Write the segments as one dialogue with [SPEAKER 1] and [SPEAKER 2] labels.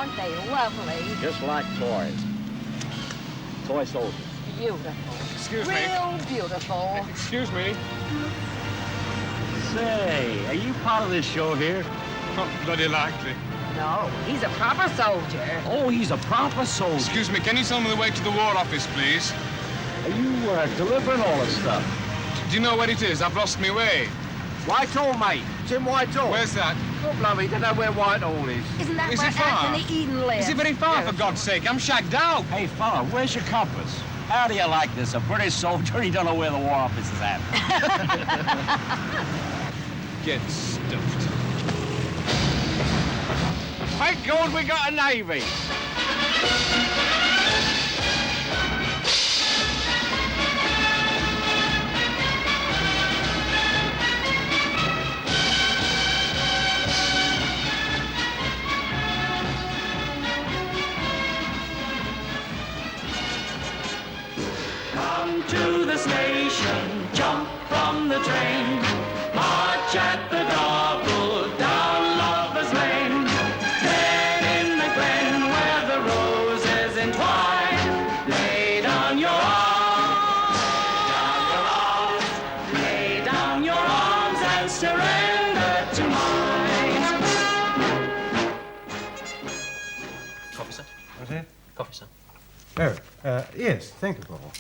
[SPEAKER 1] Aren't they lovely?
[SPEAKER 2] Just like toys. Toy soldiers.
[SPEAKER 1] Beautiful.
[SPEAKER 3] Excuse me.
[SPEAKER 1] Real beautiful.
[SPEAKER 3] Excuse me.
[SPEAKER 2] Say, are you part of this show here?
[SPEAKER 3] Oh, bloody likely.
[SPEAKER 1] No, he's a proper soldier.
[SPEAKER 2] Oh, he's a proper soldier.
[SPEAKER 3] Excuse me, can you tell me the way to the War Office, please?
[SPEAKER 2] Are you delivering all this stuff?
[SPEAKER 3] Do you know what it is? I've lost my way.
[SPEAKER 2] Whitehall, mate. It's in Whitehall.
[SPEAKER 3] Where's that?
[SPEAKER 2] Oh, bloody, don't know where Whitehall is.
[SPEAKER 1] Isn't that
[SPEAKER 3] Is
[SPEAKER 1] where
[SPEAKER 3] it far?
[SPEAKER 1] Anthony Eden lives?
[SPEAKER 3] Is it very far,
[SPEAKER 1] Yes.
[SPEAKER 3] for God's sake? I'm shagged out.
[SPEAKER 2] Hey, fella, where's your compass? How do you like this? A British soldier, he don't know where the War Office is at.
[SPEAKER 3] Get stuffed.
[SPEAKER 2] Thank God we got a navy.
[SPEAKER 4] Come to the station, jump from the train, march at the gobble down Lover's Lane. Then in the glen where the roses entwine, lay down your arms, lay down your arms and surrender to mine.
[SPEAKER 5] Coffee, sir?
[SPEAKER 6] What's that?
[SPEAKER 5] Coffee, sir.
[SPEAKER 6] Oh, yes, thank you, Paul.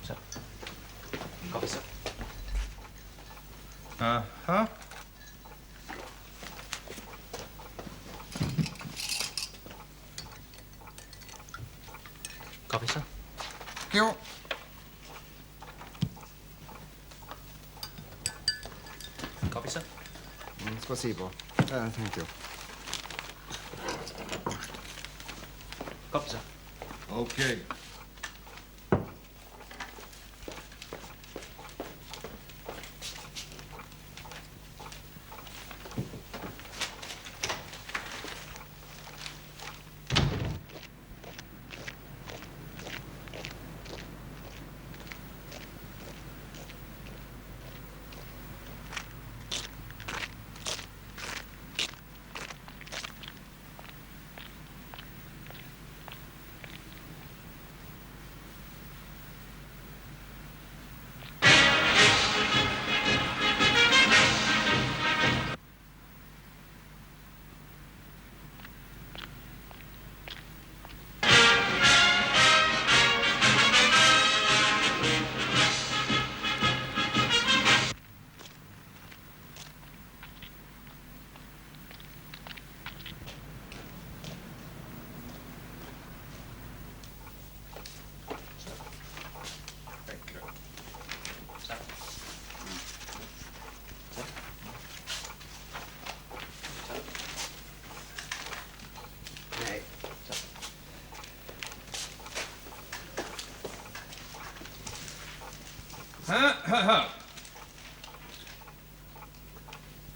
[SPEAKER 5] Sir. Coffee, sir.
[SPEAKER 6] Uh-huh.
[SPEAKER 5] Coffee, sir.
[SPEAKER 6] You.
[SPEAKER 5] Coffee, sir.
[SPEAKER 6] Спасибо. Thank you.
[SPEAKER 5] Coffee, sir.
[SPEAKER 6] Okay.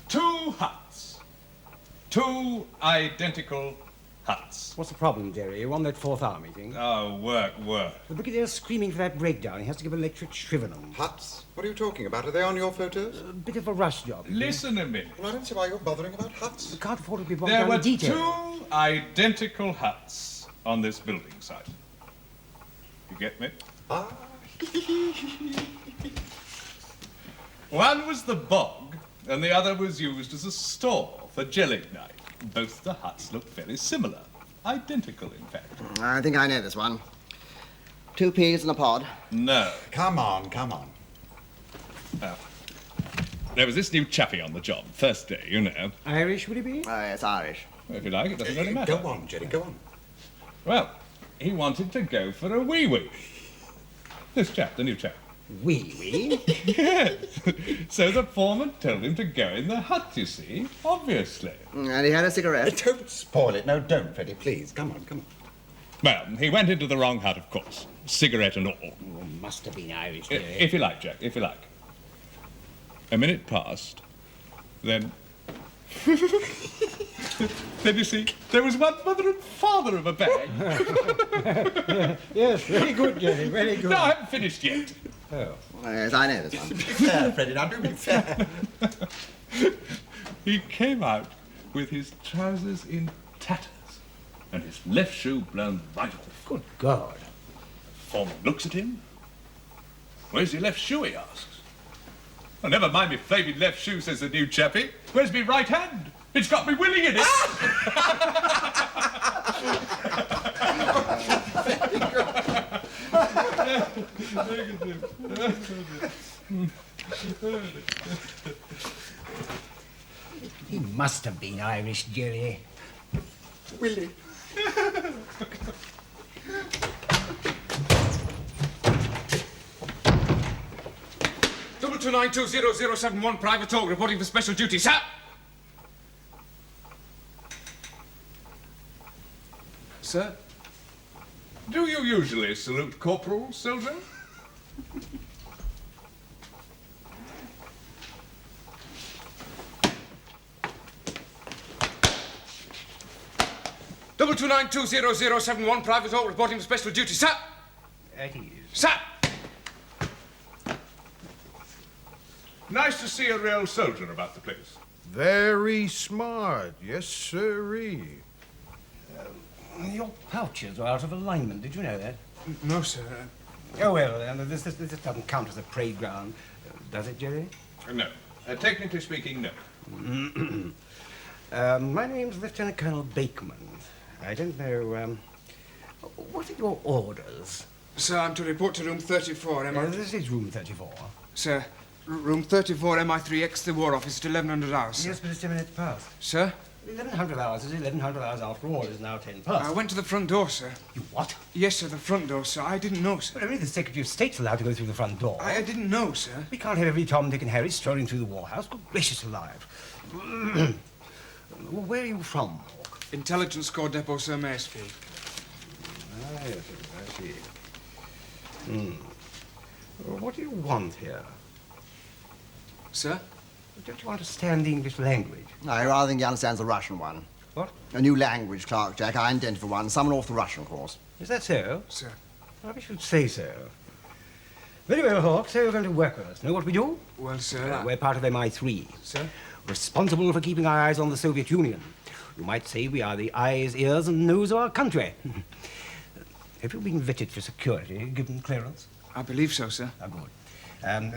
[SPEAKER 7] Two huts. Two identical huts.
[SPEAKER 6] What's the problem, Jerry? You won that fourth hour meeting?
[SPEAKER 7] Oh, work.
[SPEAKER 6] The brigadier's screaming for that breakdown. He has to give electric shrivenum.
[SPEAKER 8] Huts? What are you talking about? Are they on your photos?
[SPEAKER 6] A bit of a rush job.
[SPEAKER 7] Listen a minute.
[SPEAKER 8] Well, I don't see why you're bothering about huts.
[SPEAKER 6] We can't afford to be bogged
[SPEAKER 7] There
[SPEAKER 6] down
[SPEAKER 7] were
[SPEAKER 6] in detail.
[SPEAKER 7] two identical huts on this building site. You get me?
[SPEAKER 8] Ah.
[SPEAKER 7] One was the bog, and the other was used as a store for gelignite. Both the huts look very similar. Identical, in fact.
[SPEAKER 9] I think I know this one. 2 peas in a pod.
[SPEAKER 7] No.
[SPEAKER 8] Come on.
[SPEAKER 7] There was this new chappie on the job, first day, you know.
[SPEAKER 6] Irish, would he be?
[SPEAKER 9] Oh, yes, Irish.
[SPEAKER 7] If you like, it doesn't really matter.
[SPEAKER 8] Go on, Jerry, go on.
[SPEAKER 7] Well, he wanted to go for a wee-wee. This chap, the new chap.
[SPEAKER 6] Wee-wee?
[SPEAKER 7] Yes. So the foreman told him to go in the hut, you see, obviously.
[SPEAKER 9] And he had a cigarette.
[SPEAKER 8] Don't spoil it. No, don't, Freddie, please. Come on.
[SPEAKER 7] Well, he went into the wrong hut, of course. Cigarette and all.
[SPEAKER 6] Oh, must have been Irish, Jerry.
[SPEAKER 7] If you like, Jack, if you like. A minute passed, then... Then you see, there was one mother and father of a bag.
[SPEAKER 6] Yes, very good, Jerry, very good.
[SPEAKER 7] No, I haven't finished yet.
[SPEAKER 6] Oh.
[SPEAKER 9] Yes, I know this one.
[SPEAKER 8] Be fair, Freddie, now do be fair.
[SPEAKER 7] He came out with his trousers in tatters. and his left shoe blown right off.
[SPEAKER 6] Good God.
[SPEAKER 7] Foreman looks at him. Where's your left shoe, he asks. Oh, never mind me flaming left shoe, says the new chappie. Where's me right hand? It's got me willing in it.
[SPEAKER 6] He must have been Irish, Jerry.
[SPEAKER 8] Willie.
[SPEAKER 3] Double 2920071, Private Talk, reporting for special duty, sir. Sir?
[SPEAKER 7] Do you usually salute corporals, soldier?
[SPEAKER 3] Double 2920071, Private Talk, reporting for special duty, sir.
[SPEAKER 6] At ease.
[SPEAKER 3] Sir!
[SPEAKER 7] Nice to see a real soldier about the place.
[SPEAKER 10] Very smart, yes, sirree.
[SPEAKER 6] Your pouches are out of alignment. Did you know that?
[SPEAKER 3] No, sir.
[SPEAKER 6] Oh, well, this doesn't count as a parade ground. Does it, Jerry?
[SPEAKER 7] No. Technically speaking, no.
[SPEAKER 6] My name's Lieutenant Colonel Bakeman. I don't know, what are your orders?
[SPEAKER 3] Sir, I'm to report to room 34, am I?
[SPEAKER 6] This is room 34.
[SPEAKER 3] Sir, room 34, MI3X, the War Office, at 1100 hours. Sir.
[SPEAKER 6] Yes, but it's 10 minutes past.
[SPEAKER 3] Sir?
[SPEAKER 6] 1100 hours is 1100 hours after all. It's now 10 past.
[SPEAKER 3] I went to the front door, sir.
[SPEAKER 6] You what?
[SPEAKER 3] Yes, sir, the front door, sir. I didn't know, sir.
[SPEAKER 6] But only the Secretary of State's allowed to go through the front door.
[SPEAKER 3] I didn't know, sir.
[SPEAKER 6] We can't have every Tom, Dick and Harry strolling through the warhouse. Good gracious alive. Where are you from, Hawk?
[SPEAKER 3] Intelligence Corps Depot, Sir, Maresfield.
[SPEAKER 6] Ah, yes, I see. Well, what do you want here?
[SPEAKER 3] Sir?
[SPEAKER 6] Don't you understand the English language?
[SPEAKER 9] I rather think he understands the Russian one.
[SPEAKER 6] What?
[SPEAKER 9] A new language, Clerk Jack. I invented for one. Someone off the Russian course.
[SPEAKER 6] Is that so?
[SPEAKER 3] Sir.
[SPEAKER 6] I should say so. Very well, Hawk. So you're going to work with us. Know what we do?
[SPEAKER 3] Well, sir,
[SPEAKER 6] We're part of MI3.
[SPEAKER 3] Sir?
[SPEAKER 6] Responsible for keeping our eyes on the Soviet Union. You might say we are the eyes, ears, and nose of our country. Have you been vetted for security, given clearance?
[SPEAKER 3] I believe so, sir.
[SPEAKER 6] Ah, good.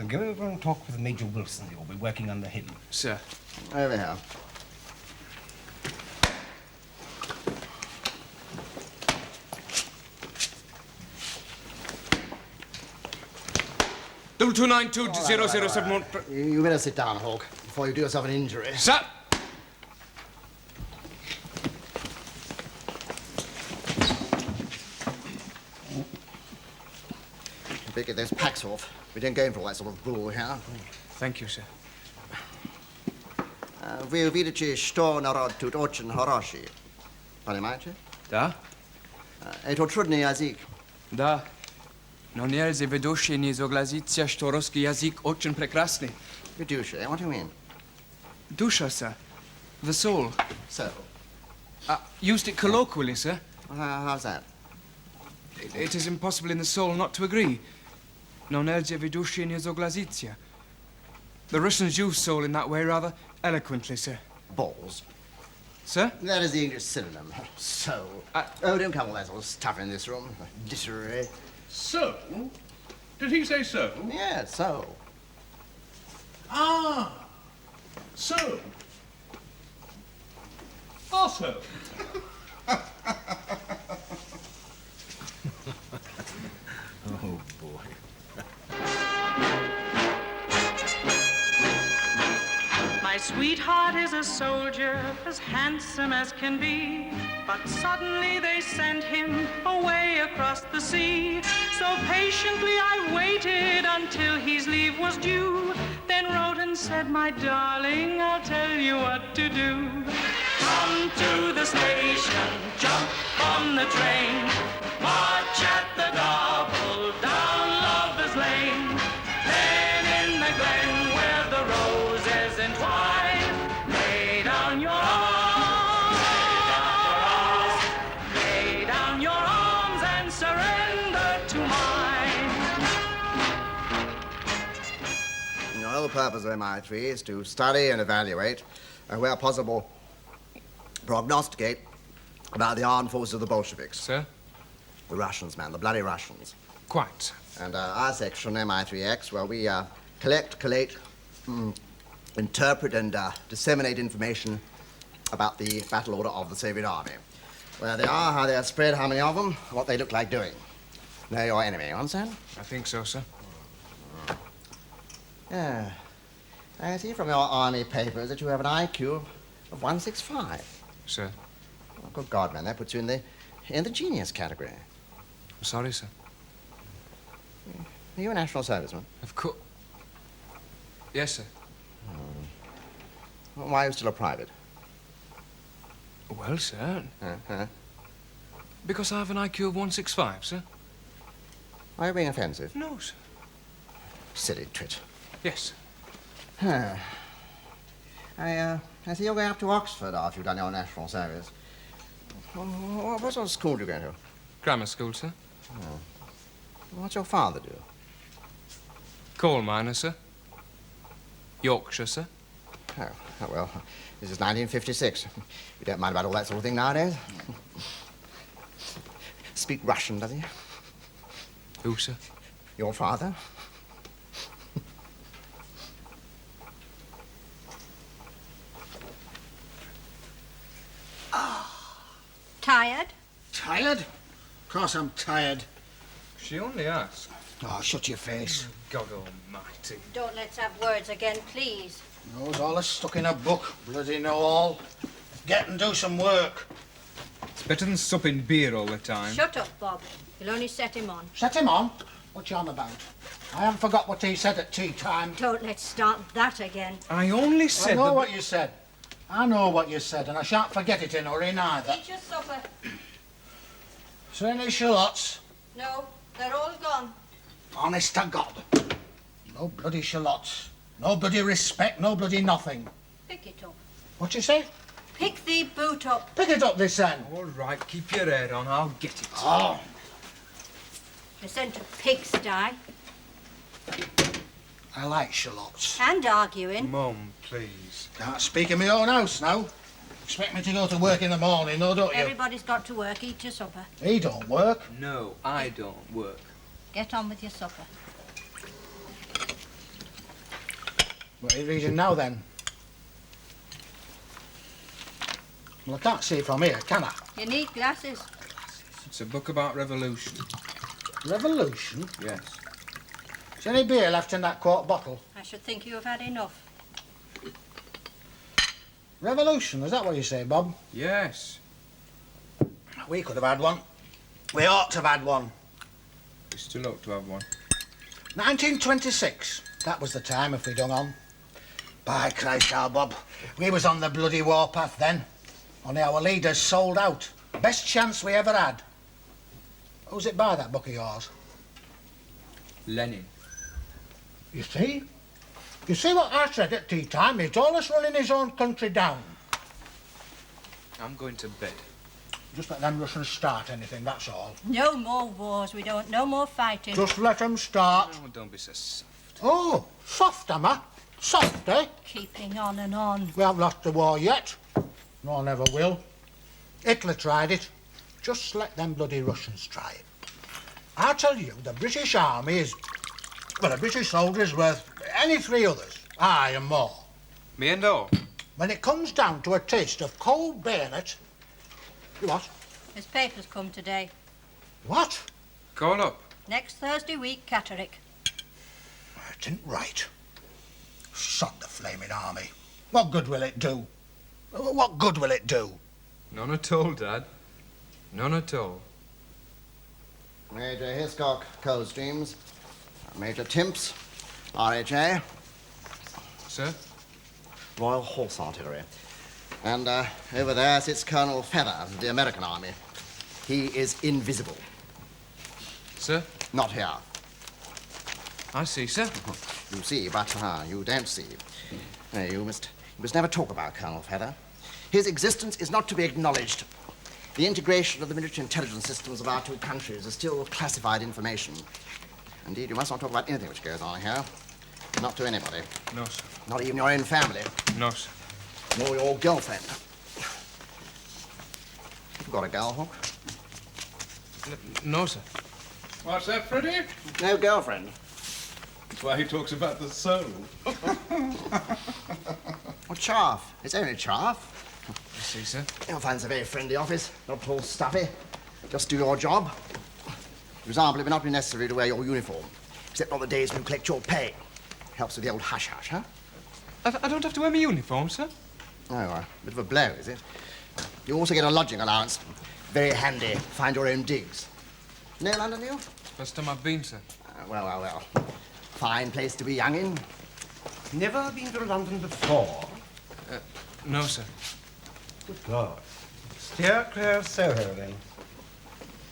[SPEAKER 6] Go over and talk with Major Wilson. You'll be working under him.
[SPEAKER 3] Sir.
[SPEAKER 9] Over here.
[SPEAKER 3] Double 2920071.
[SPEAKER 9] You better sit down, Hawk, before you do yourself an injury.
[SPEAKER 3] Sir!
[SPEAKER 9] Better get those packs off. We don't go in for all that sort of bull here.
[SPEAKER 3] Thank you, sir.
[SPEAKER 9] Вы видите, что народ тут очень хороший. Понимаете?
[SPEAKER 3] Да?
[SPEAKER 9] Это трудный язык.
[SPEAKER 3] Да. Но нельзя ведущий не согласиться, что русский язык очень прекрасный.
[SPEAKER 9] Ведущий, what do you mean?
[SPEAKER 3] Душа, sir. The soul.
[SPEAKER 9] So,
[SPEAKER 3] Used it colloquially, sir.
[SPEAKER 9] how's that?
[SPEAKER 3] It is impossible in the soul not to agree. No nельзя ведущий не согласиться. The Russians use soul in that way rather eloquently, sir.
[SPEAKER 9] Balls.
[SPEAKER 3] Sir?
[SPEAKER 9] That is the English synonym. So. Oh, don't come all that sort of stuff in this room. Literary.
[SPEAKER 7] So? Did he say so?
[SPEAKER 9] Yeah, so.
[SPEAKER 7] Ah! So? Also?
[SPEAKER 10] Oh, boy.
[SPEAKER 11] My sweetheart is a soldier, as handsome as can be. But suddenly they sent him away across the sea. So patiently I waited until his leave was due. Then wrote and said, my darling, I'll tell you what to do. Come to the station, jump on the train. March at the gobble down Lover's Lane. Then in the glen where the roses entwine, lay down your arms, lay down your arms and surrender to mine.
[SPEAKER 9] The whole purpose of MI3 is to study and evaluate, and where possible, prognosticate about the armed forces of the Bolsheviks.
[SPEAKER 3] Sir?
[SPEAKER 9] The Russians, man, the bloody Russians.
[SPEAKER 3] Quite.
[SPEAKER 9] And our section, MI3X, well, we collect, collate, interpret, and disseminate information about the battle order of the Soviet Army. Where they are, how they are spread, how many of them, what they look like doing. Know your enemy, you understand?
[SPEAKER 3] I think so, sir.
[SPEAKER 9] Yeah. I see from your army papers that you have an IQ of 165.
[SPEAKER 3] Sir?
[SPEAKER 9] Oh, good God, man, that puts you in the genius category.
[SPEAKER 3] I'm sorry, sir.
[SPEAKER 9] Are you a national serviceman?
[SPEAKER 3] Of course. Yes, sir.
[SPEAKER 9] Well, why are you still a private?
[SPEAKER 3] Well, sir. Because I have an IQ of 165, sir.
[SPEAKER 9] Are you being offensive?
[SPEAKER 3] No, sir.
[SPEAKER 9] Silly twit.
[SPEAKER 3] Yes.
[SPEAKER 9] I see you're going up to Oxford after you've done your national service. What sort of school do you go to?
[SPEAKER 3] Grammar school, sir.
[SPEAKER 9] Oh. What's your father do?
[SPEAKER 3] Coal miner, sir. Yorkshire, sir.
[SPEAKER 9] Oh, well, this is 1956. You don't mind about all that sort of thing nowadays? Speak Russian, does he?
[SPEAKER 3] Who, sir?
[SPEAKER 9] Your father?
[SPEAKER 12] Tired?
[SPEAKER 8] Tired? Of course I'm tired.
[SPEAKER 3] She only asked.
[SPEAKER 8] Oh, shut your face.
[SPEAKER 3] God almighty.
[SPEAKER 12] Don't let's have words again, please.
[SPEAKER 8] Knows all that's stuck in a book. Bloody know all. Get and do some work.
[SPEAKER 3] It's better than supping beer all the time.
[SPEAKER 12] Shut up, Bob. You'll only set him on.
[SPEAKER 8] Set him on? What you on about? I haven't forgot what he said at tea time.
[SPEAKER 12] Don't let's start that again.
[SPEAKER 3] I only said
[SPEAKER 8] I know what you said. I know what you said, and I shan't forget it in a hurry neither.
[SPEAKER 12] Eat your supper.
[SPEAKER 8] Is there any shallots?
[SPEAKER 12] No, they're all gone.
[SPEAKER 8] Honest to God. No bloody shallots. No bloody respect, no bloody nothing.
[SPEAKER 12] Pick it up.
[SPEAKER 8] What you say?
[SPEAKER 12] Pick the boot up.
[SPEAKER 8] Pick it up this end.
[SPEAKER 3] All right, keep your head on. I'll get it.
[SPEAKER 8] Oh.
[SPEAKER 12] You're sent to pigsty.
[SPEAKER 8] I like shallots.
[SPEAKER 12] And arguing.
[SPEAKER 3] Mum, please.
[SPEAKER 8] Can't speak in my own house now. Expect me to go to work in the morning, though, don't you?
[SPEAKER 12] Everybody's got to work. Eat your supper.
[SPEAKER 8] He don't work.
[SPEAKER 3] No, I don't work.
[SPEAKER 12] Get on with your supper.
[SPEAKER 8] What are you reading now, then? Well, I can't see from here, can I?
[SPEAKER 12] You need glasses.
[SPEAKER 3] It's a book about revolution.
[SPEAKER 8] Revolution?
[SPEAKER 3] Yes.
[SPEAKER 8] Is any beer left in that quart bottle?
[SPEAKER 12] I should think you have had enough.
[SPEAKER 8] Revolution, is that what you say, Bob?
[SPEAKER 3] Yes.
[SPEAKER 8] We could have had one. We ought to have had one.
[SPEAKER 3] We still ought to have one.
[SPEAKER 8] 1926. That was the time if we'd hung on. By Christ, our Bob. We was on the bloody warpath then. Only our leaders sold out. Best chance we ever had. Who's it by, that book of yours?
[SPEAKER 3] Lenin.
[SPEAKER 8] You see? You see what I said at tea time? He's always running his own country down.
[SPEAKER 3] I'm going to bed.
[SPEAKER 8] Just let them Russians start anything, that's all.
[SPEAKER 12] No more wars. We don't. No more fighting.
[SPEAKER 8] Just let them start.
[SPEAKER 3] Oh, don't be so soft.
[SPEAKER 8] Oh, soft, am I? Soft, eh?
[SPEAKER 12] Keeping on and on.
[SPEAKER 8] We haven't lost the war yet. Nor never will. Hitler tried it. Just let them bloody Russians try it. I tell you, the British Army is... Well, a British soldier is worth any three others. Aye, and more.
[SPEAKER 3] Me and all?
[SPEAKER 8] When it comes down to a taste of cold bayonet... What?
[SPEAKER 12] His papers come today.
[SPEAKER 8] What?
[SPEAKER 3] Call up.
[SPEAKER 12] Next Thursday week, Catterick.
[SPEAKER 8] It ain't right. Sod the flaming army. What good will it do? What good will it do?
[SPEAKER 3] None at all, Dad. None at all.
[SPEAKER 9] Major Hiscock, Coldstreams. Major Timps, RHA.
[SPEAKER 3] Sir?
[SPEAKER 9] Royal Horse Artillery. And over there sits Colonel Feather of the American Army. He is invisible.
[SPEAKER 3] Sir?
[SPEAKER 9] Not here.
[SPEAKER 3] I see, sir.
[SPEAKER 9] You see, but you don't see. You must never talk about Colonel Feather. His existence is not to be acknowledged. The integration of the military intelligence systems of our two countries is still classified information. Indeed, you must not talk about anything which goes on here. Not to anybody.
[SPEAKER 3] No, sir.
[SPEAKER 9] Not even your own family.
[SPEAKER 3] No, sir.
[SPEAKER 9] Nor your girlfriend. Got a girl,
[SPEAKER 3] No, sir.
[SPEAKER 7] What's that, Freddie?
[SPEAKER 9] No girlfriend.
[SPEAKER 7] That's why he talks about the soul.
[SPEAKER 9] Well, chaff. It's only chaff.
[SPEAKER 3] I see, sir.
[SPEAKER 9] You'll find it's a very friendly office. Not all stuffy. Just do your job. For example, it would not be necessary to wear your uniform, except on the days when you collect your pay. Helps with the old hush-hush, huh?
[SPEAKER 3] I don't have to wear my uniform, sir.
[SPEAKER 9] Oh, a bit of a blow, is it? You also get a lodging allowance. Very handy. Find your own digs. No London, you?
[SPEAKER 3] First time I've been, sir.
[SPEAKER 9] Well. Fine place to be young in.
[SPEAKER 6] Never been to London before?
[SPEAKER 3] No, sir.
[SPEAKER 6] Good God. Steer clear of Soho, then.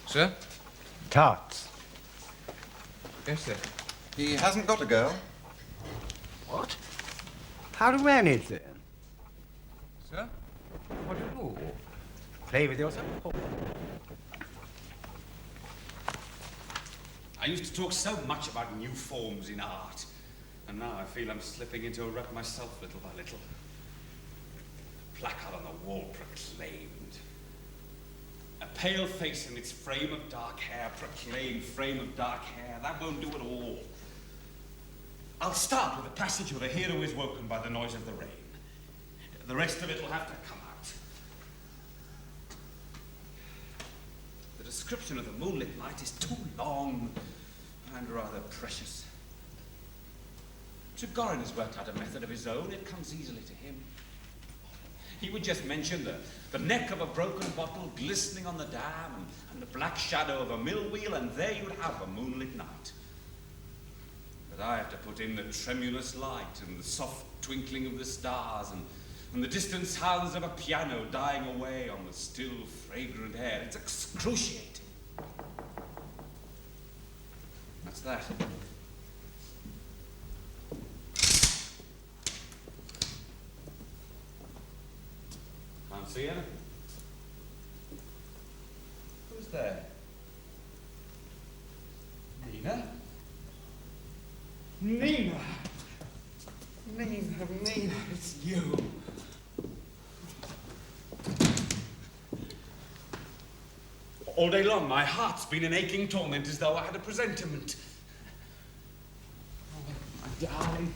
[SPEAKER 3] Sir?
[SPEAKER 6] Tarts.
[SPEAKER 3] Yes, sir.
[SPEAKER 10] He hasn't got a girl.
[SPEAKER 6] What? How to manage, then?
[SPEAKER 3] Sir?
[SPEAKER 6] What do you do? Play with yourself?
[SPEAKER 2] I used to talk so much about new forms in art, and now I feel I'm slipping into a rut myself little by little. The placard on the wall proclaimed. A pale face in its frame of dark hair, proclaimed frame of dark hair. That won't do at all. I'll start with a passage where the hero is woken by the noise of the rain. The rest of it will have to come out. The description of the moonlit night is too long and rather precious. Trigorin has worked out a method of his own. It comes easily to him. He would just mention the neck of a broken bottle glistening on the dam and the black shadow of a mill wheel, and there you'd have a moonlit night. But I have to put in the tremulous light and the soft twinkling of the stars and the distant sounds of a piano dying away on the still, fragrant air. It's excruciating. That's that. Can't see anything. Who's there? Nina? Nina! Nina, it's you. All day long, my heart's been in aching torment as though I had a presentiment. Oh, my darling.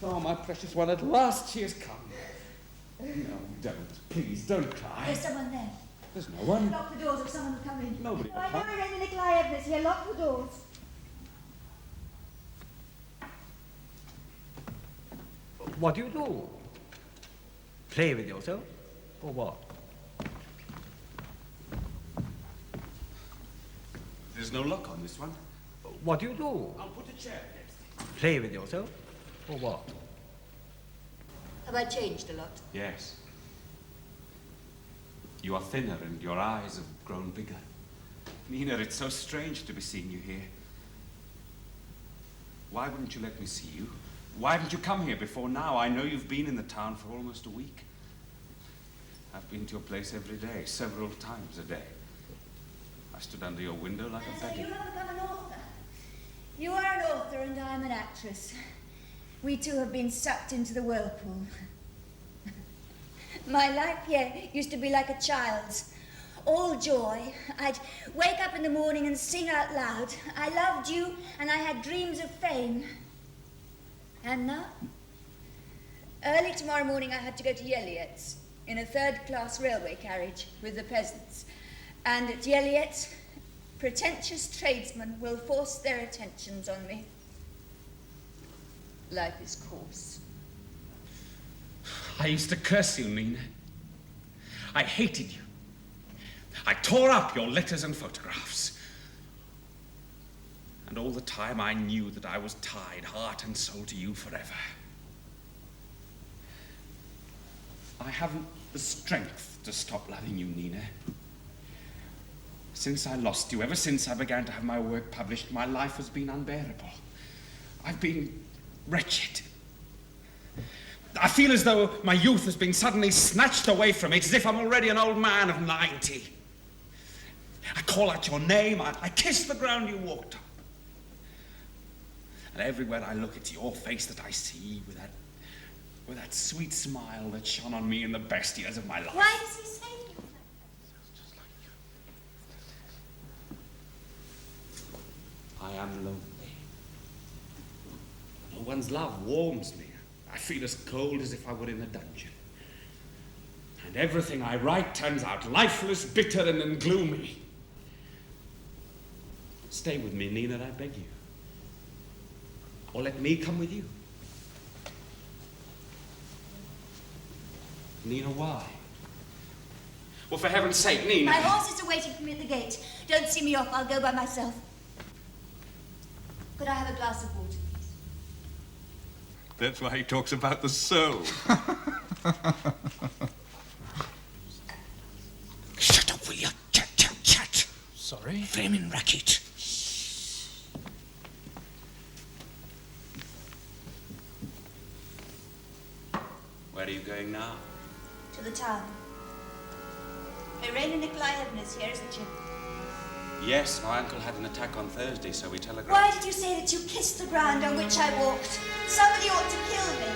[SPEAKER 2] Oh, my precious one, at last she has come. No, don't. Please, don't cry.
[SPEAKER 13] There's someone there.
[SPEAKER 2] There's no one.
[SPEAKER 13] Lock the doors if someone will come in.
[SPEAKER 2] Nobody will
[SPEAKER 13] I
[SPEAKER 2] come.
[SPEAKER 13] know Irene Nikolaevna's here. Lock the doors.
[SPEAKER 6] What do you do? Play with yourself? Or what?
[SPEAKER 2] There's no lock on this one.
[SPEAKER 6] What do you do?
[SPEAKER 2] I'll put a chair against it.
[SPEAKER 6] Play with yourself? Or what?
[SPEAKER 13] Have I changed a lot?
[SPEAKER 2] Yes. You are thinner and your eyes have grown bigger. Nina, it's so strange to be seeing you here. Why wouldn't you let me see you? Why haven't you come here before now? I know you've been in the town for almost a week. I've been to your place every day, several times a day. I stood under your window like a
[SPEAKER 13] So
[SPEAKER 2] beggar.
[SPEAKER 13] you have become an author. You are an author and I'm an actress. We two have been sucked into the whirlpool. My life here used to be like a child's. All joy. I'd wake up in the morning and sing out loud. I loved you and I had dreams of fame. And now? Early tomorrow morning I had to go to Yeliet's in a third-class railway carriage with the peasants. And at Yeliet's, pretentious tradesmen will force their attentions on me. Life is coarse.
[SPEAKER 2] I used to curse you, Nina. I hated you. I tore up your letters and photographs. And all the time I knew that I was tied heart and soul to you forever. I haven't the strength to stop loving you, Nina. Since I lost you, ever since I began to have my work published, my life has been unbearable. I've been wretched. I feel as though my youth has been suddenly snatched away from me, as if I'm already an old man of 90. I call out your name, I kiss the ground you walked on. And everywhere I look, it's your face that I see with that sweet smile that shone on me in the best years of my life.
[SPEAKER 13] Why does he say things like that?
[SPEAKER 2] I am lonely. No one's love warms me. I feel as cold as if I were in a dungeon. And everything I write turns out lifeless, bitter, and gloomy. Stay with me, Nina, I beg you. Or let me come with you. Nina, why? Well, for heaven's sake, Nina.
[SPEAKER 13] My horses are waiting for me at the gate. Don't see me off. I'll go by myself. Could I have a glass of water, please?
[SPEAKER 7] That's why he talks about the soul.
[SPEAKER 6] Shut up, will you? Chat, chat, chat.
[SPEAKER 3] Sorry?
[SPEAKER 6] Flaming racket.
[SPEAKER 2] Where are you going now?
[SPEAKER 13] To the town. Irene Nikolaevna is here, isn't she?
[SPEAKER 2] Yes, my uncle had an attack on Thursday, so we telegraphed.
[SPEAKER 13] Why did you say that you kissed the ground on which I walked? Somebody ought to kill me.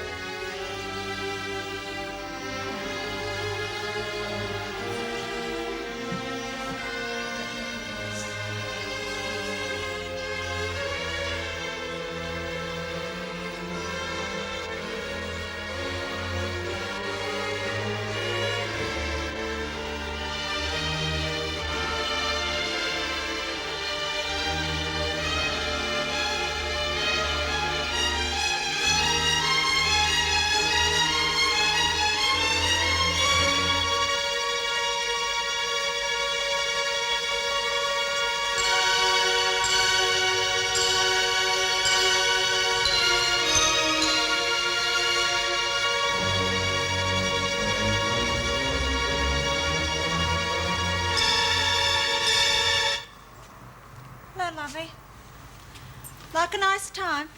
[SPEAKER 11] Like a nice time?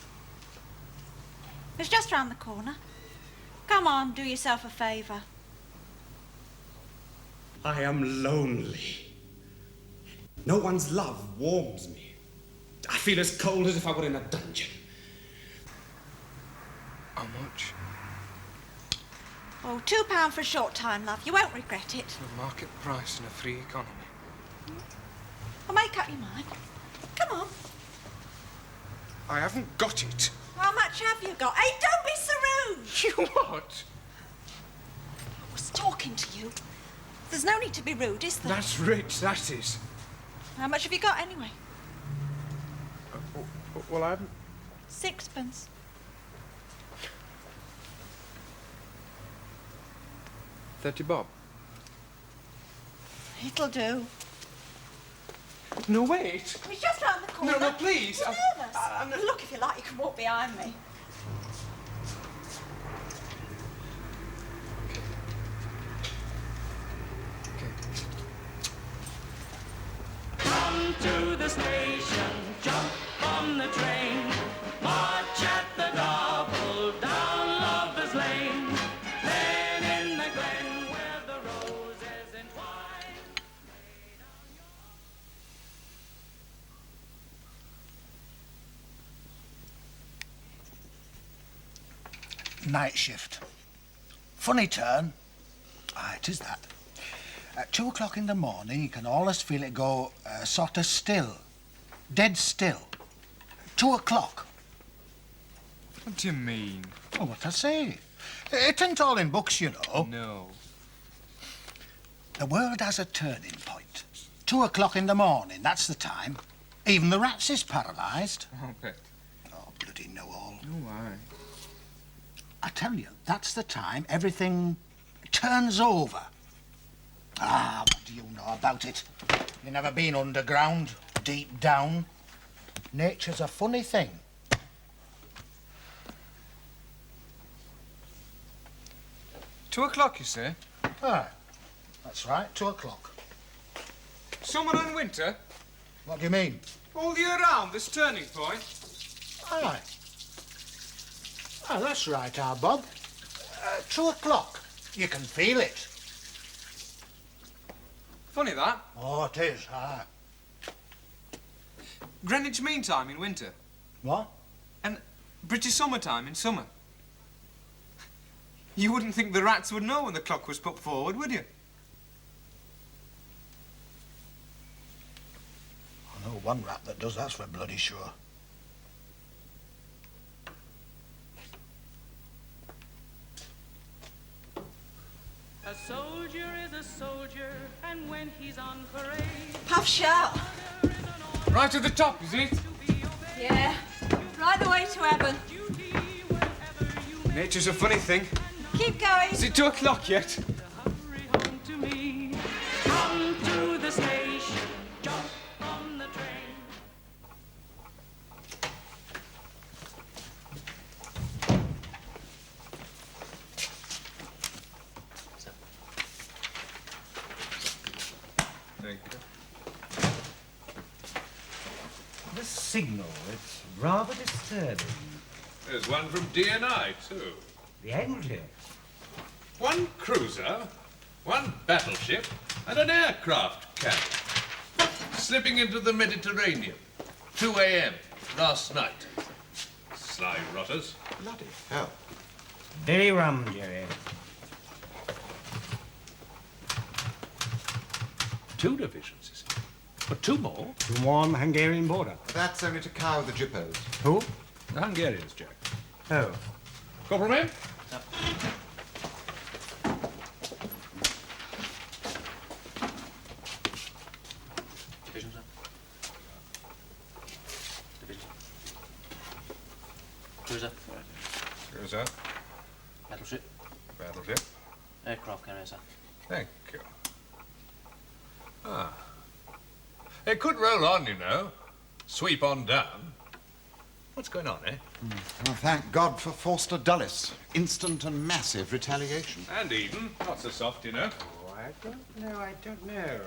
[SPEAKER 11] It's just round the corner. Come on, do yourself a favour.
[SPEAKER 2] I am lonely. No one's love warms me. I feel as cold as if I were in a dungeon.
[SPEAKER 3] How much?
[SPEAKER 11] Oh, £2 for a short time, love. You won't regret it.
[SPEAKER 3] The market price in a free economy.
[SPEAKER 11] Well, make up your mind. Come on.
[SPEAKER 3] I haven't got it.
[SPEAKER 11] How much have you got? Hey, don't be so rude!
[SPEAKER 3] You what?
[SPEAKER 11] I was talking to you. There's no need to be rude, is there?
[SPEAKER 3] That's rich, that is.
[SPEAKER 11] How much have you got, anyway?
[SPEAKER 3] Well, I haven't...
[SPEAKER 11] 6pence.
[SPEAKER 3] $30 bob.
[SPEAKER 11] It'll do.
[SPEAKER 3] No, wait.
[SPEAKER 11] It's just round the corner.
[SPEAKER 3] No, no, please.
[SPEAKER 11] You're nervous. Look, if you like, you can walk behind me.
[SPEAKER 4] Come to the station, jump on the train, march at the double down Lover's Lane. Then in the glen where the roses entwine.
[SPEAKER 8] Night shift. Funny turn. Ah, it is that. At 2 o'clock in the morning, you can always feel it go sort of still. Dead still. 2 o'clock.
[SPEAKER 3] What do you mean?
[SPEAKER 8] Oh, what I say. It ain't all in books, you know.
[SPEAKER 3] No.
[SPEAKER 8] The world has a turning point. 2 o'clock in the morning, that's the time. Even the rats is paralysed.
[SPEAKER 3] I'll bet.
[SPEAKER 8] Oh, bloody know-all.
[SPEAKER 3] No, why?
[SPEAKER 8] I tell you, that's the time everything turns over. Ah, what do you know about it? You never been underground, deep down. Nature's a funny thing.
[SPEAKER 3] $2, you say?
[SPEAKER 8] Aye, that's right, 2 o'clock.
[SPEAKER 3] Summer and winter?
[SPEAKER 8] What do you mean?
[SPEAKER 3] All year round, this turning point?
[SPEAKER 8] Aye. Ah, that's right, our Bob. 2 o'clock. You can feel it.
[SPEAKER 3] Funny that.
[SPEAKER 8] Oh, it is, aye.
[SPEAKER 3] Greenwich Mean Time in winter.
[SPEAKER 8] What?
[SPEAKER 3] And British summertime in summer. You wouldn't think the rats would know when the clock was put forward, would you?
[SPEAKER 8] I know one rat that does, that's for bloody sure.
[SPEAKER 11] A soldier is a soldier, and when he's on parade...
[SPEAKER 1] Puff shout.
[SPEAKER 3] Right to the top, is it?
[SPEAKER 1] Yeah, right the way to heaven.
[SPEAKER 3] Nature's a funny thing.
[SPEAKER 1] Keep going.
[SPEAKER 3] Is it 2 o'clock yet?
[SPEAKER 11] Home to me. Come to the station, jump on the train.
[SPEAKER 7] Thank you.
[SPEAKER 6] The signal, it's rather disturbing.
[SPEAKER 7] There's one from DNI, too.
[SPEAKER 6] The Anglia.
[SPEAKER 7] One cruiser, one battleship, and an aircraft carrier. Slipping into the Mediterranean. 2 a.m. last night. Sly rotters.
[SPEAKER 10] Bloody hell.
[SPEAKER 6] Very rum, Jerry.
[SPEAKER 7] 2 divisions, is it? But 2 more?
[SPEAKER 6] 2 more on the Hungarian border.
[SPEAKER 10] That's only to cow the Gippos.
[SPEAKER 6] Who?
[SPEAKER 7] The Hungarians, Jack.
[SPEAKER 6] Oh.
[SPEAKER 7] Corporal man?
[SPEAKER 5] Division, sir. Division. Cruiser.
[SPEAKER 7] Cruiser.
[SPEAKER 5] Battleship.
[SPEAKER 7] Battleship.
[SPEAKER 5] Aircraft carrier, sir.
[SPEAKER 7] Thank you. Ah. It could roll on, you know. Sweep on down. What's going on, eh?
[SPEAKER 10] Oh, thank God for Forster Dulles. Instant and massive retaliation.
[SPEAKER 7] And Eden. Not so soft, you know.
[SPEAKER 6] Oh, I don't know.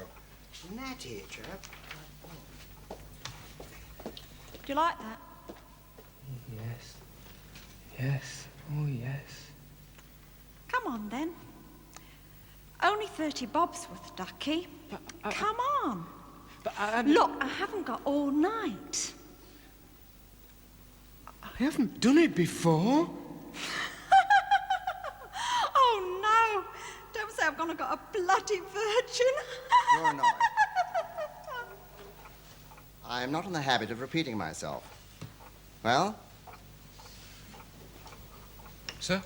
[SPEAKER 6] Natty, chap.
[SPEAKER 12] Do you like that?
[SPEAKER 3] Yes. Yes. Oh, yes.
[SPEAKER 14] Come on, then. Only 30 bob's worth, Ducky. Come on. Look, I haven't got all night.
[SPEAKER 3] I haven't done it before.
[SPEAKER 14] Oh, no. Don't say I've gone and got a bloody virgin.
[SPEAKER 9] You're not. I'm not in the habit of repeating myself. Well?
[SPEAKER 3] Sir?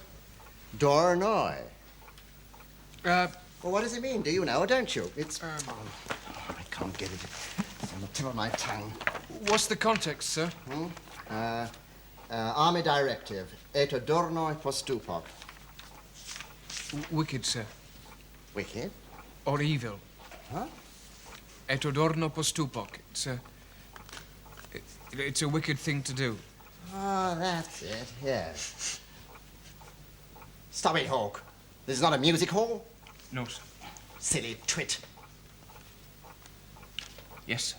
[SPEAKER 9] Dornoy.
[SPEAKER 3] Well,
[SPEAKER 9] what does it mean? Do you know or don't you? It's... Oh, I can't get it. It's on the tip of my tongue.
[SPEAKER 3] What's the context, sir?
[SPEAKER 9] Army directive. Eto Dornoy postupok.
[SPEAKER 3] Wicked, sir.
[SPEAKER 9] Wicked?
[SPEAKER 3] Or evil.
[SPEAKER 9] Huh?
[SPEAKER 3] Eto dorno postupok. It's a wicked thing to do.
[SPEAKER 9] Oh, that's it, yes. Stop it, Hawk. This is not a music hall.
[SPEAKER 3] No, sir.
[SPEAKER 9] Silly twit.
[SPEAKER 3] Yes, sir.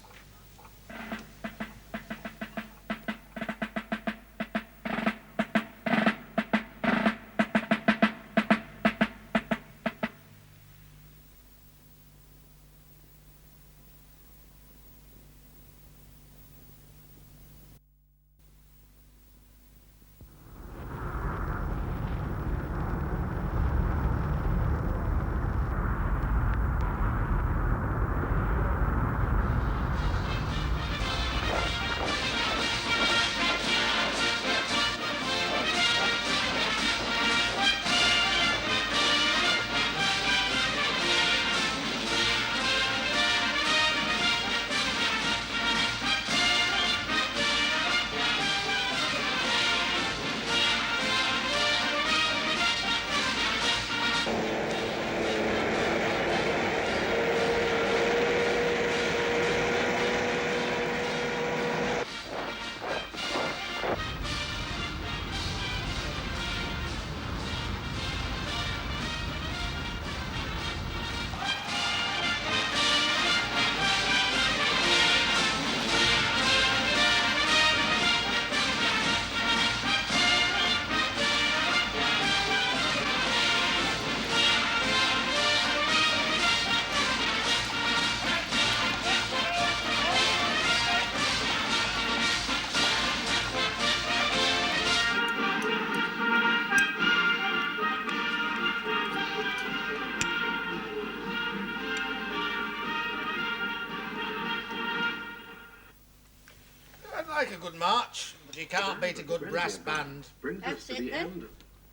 [SPEAKER 8] good march, but you can't beat a good brass band.
[SPEAKER 15] That's it then.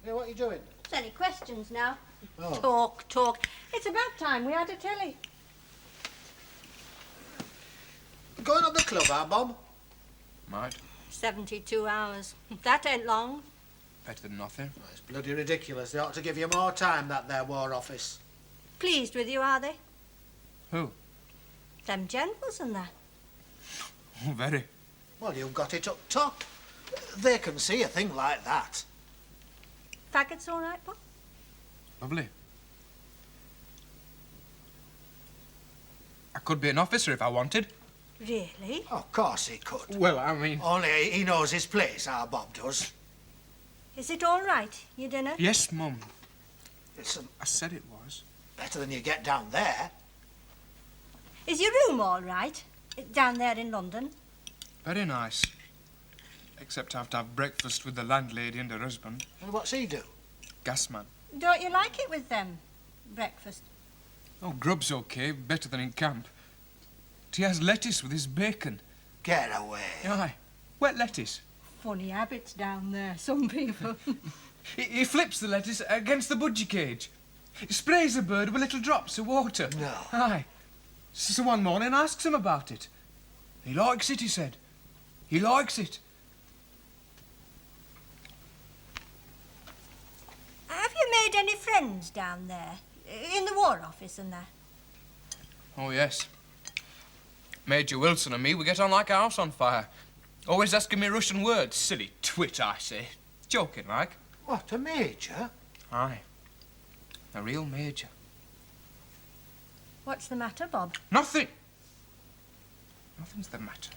[SPEAKER 8] Yeah, what are you doing?
[SPEAKER 15] Is there any questions now?
[SPEAKER 8] Oh.
[SPEAKER 15] Talk. It's about time we had a telly.
[SPEAKER 8] Going up the club, Bob?
[SPEAKER 3] Might.
[SPEAKER 15] 72 hours. That ain't long.
[SPEAKER 3] Better than nothing.
[SPEAKER 8] Oh, it's bloody ridiculous. They ought to give you more time, that there War Office.
[SPEAKER 15] Pleased with you, are they?
[SPEAKER 3] Who?
[SPEAKER 15] Them generals and that.
[SPEAKER 3] Oh, very.
[SPEAKER 8] Well, you've got it up top. They can see a thing like that.
[SPEAKER 15] Faggots all right, Bob?
[SPEAKER 3] Lovely. I could be an officer if I wanted.
[SPEAKER 15] Really?
[SPEAKER 8] Of course he could.
[SPEAKER 3] Well, I mean...
[SPEAKER 8] Only he knows his place, our Bob does.
[SPEAKER 15] Is it all right, your dinner?
[SPEAKER 3] Yes, Mum.
[SPEAKER 8] It's
[SPEAKER 3] I said it was.
[SPEAKER 8] better than you get down there.
[SPEAKER 15] Is your room all right? Down there in London?
[SPEAKER 3] Very nice. Except I have to have breakfast with the landlady and her husband.
[SPEAKER 8] And what's he do?
[SPEAKER 3] Gasman.
[SPEAKER 15] Don't you like it with them? Breakfast?
[SPEAKER 3] Oh, grub's okay. Better than in camp. He has lettuce with his bacon.
[SPEAKER 8] Get away.
[SPEAKER 3] Aye. Wet lettuce.
[SPEAKER 15] Funny habits down there, some people.
[SPEAKER 3] He flips the lettuce against the budgie cage. He sprays the bird with little drops of water.
[SPEAKER 8] No.
[SPEAKER 3] Aye. So one morning I asks him about it. He likes it, he said. He likes it.
[SPEAKER 15] Have you made any friends down there? In the War Office and that?
[SPEAKER 3] Oh, yes. Major Wilson and me, we get on like a house on fire. Always asking me Russian words. Silly twit, I say. Joking, like.
[SPEAKER 8] What, a major?
[SPEAKER 3] Aye. A real major.
[SPEAKER 15] What's the matter, Bob?
[SPEAKER 3] Nothing. Nothing's the matter.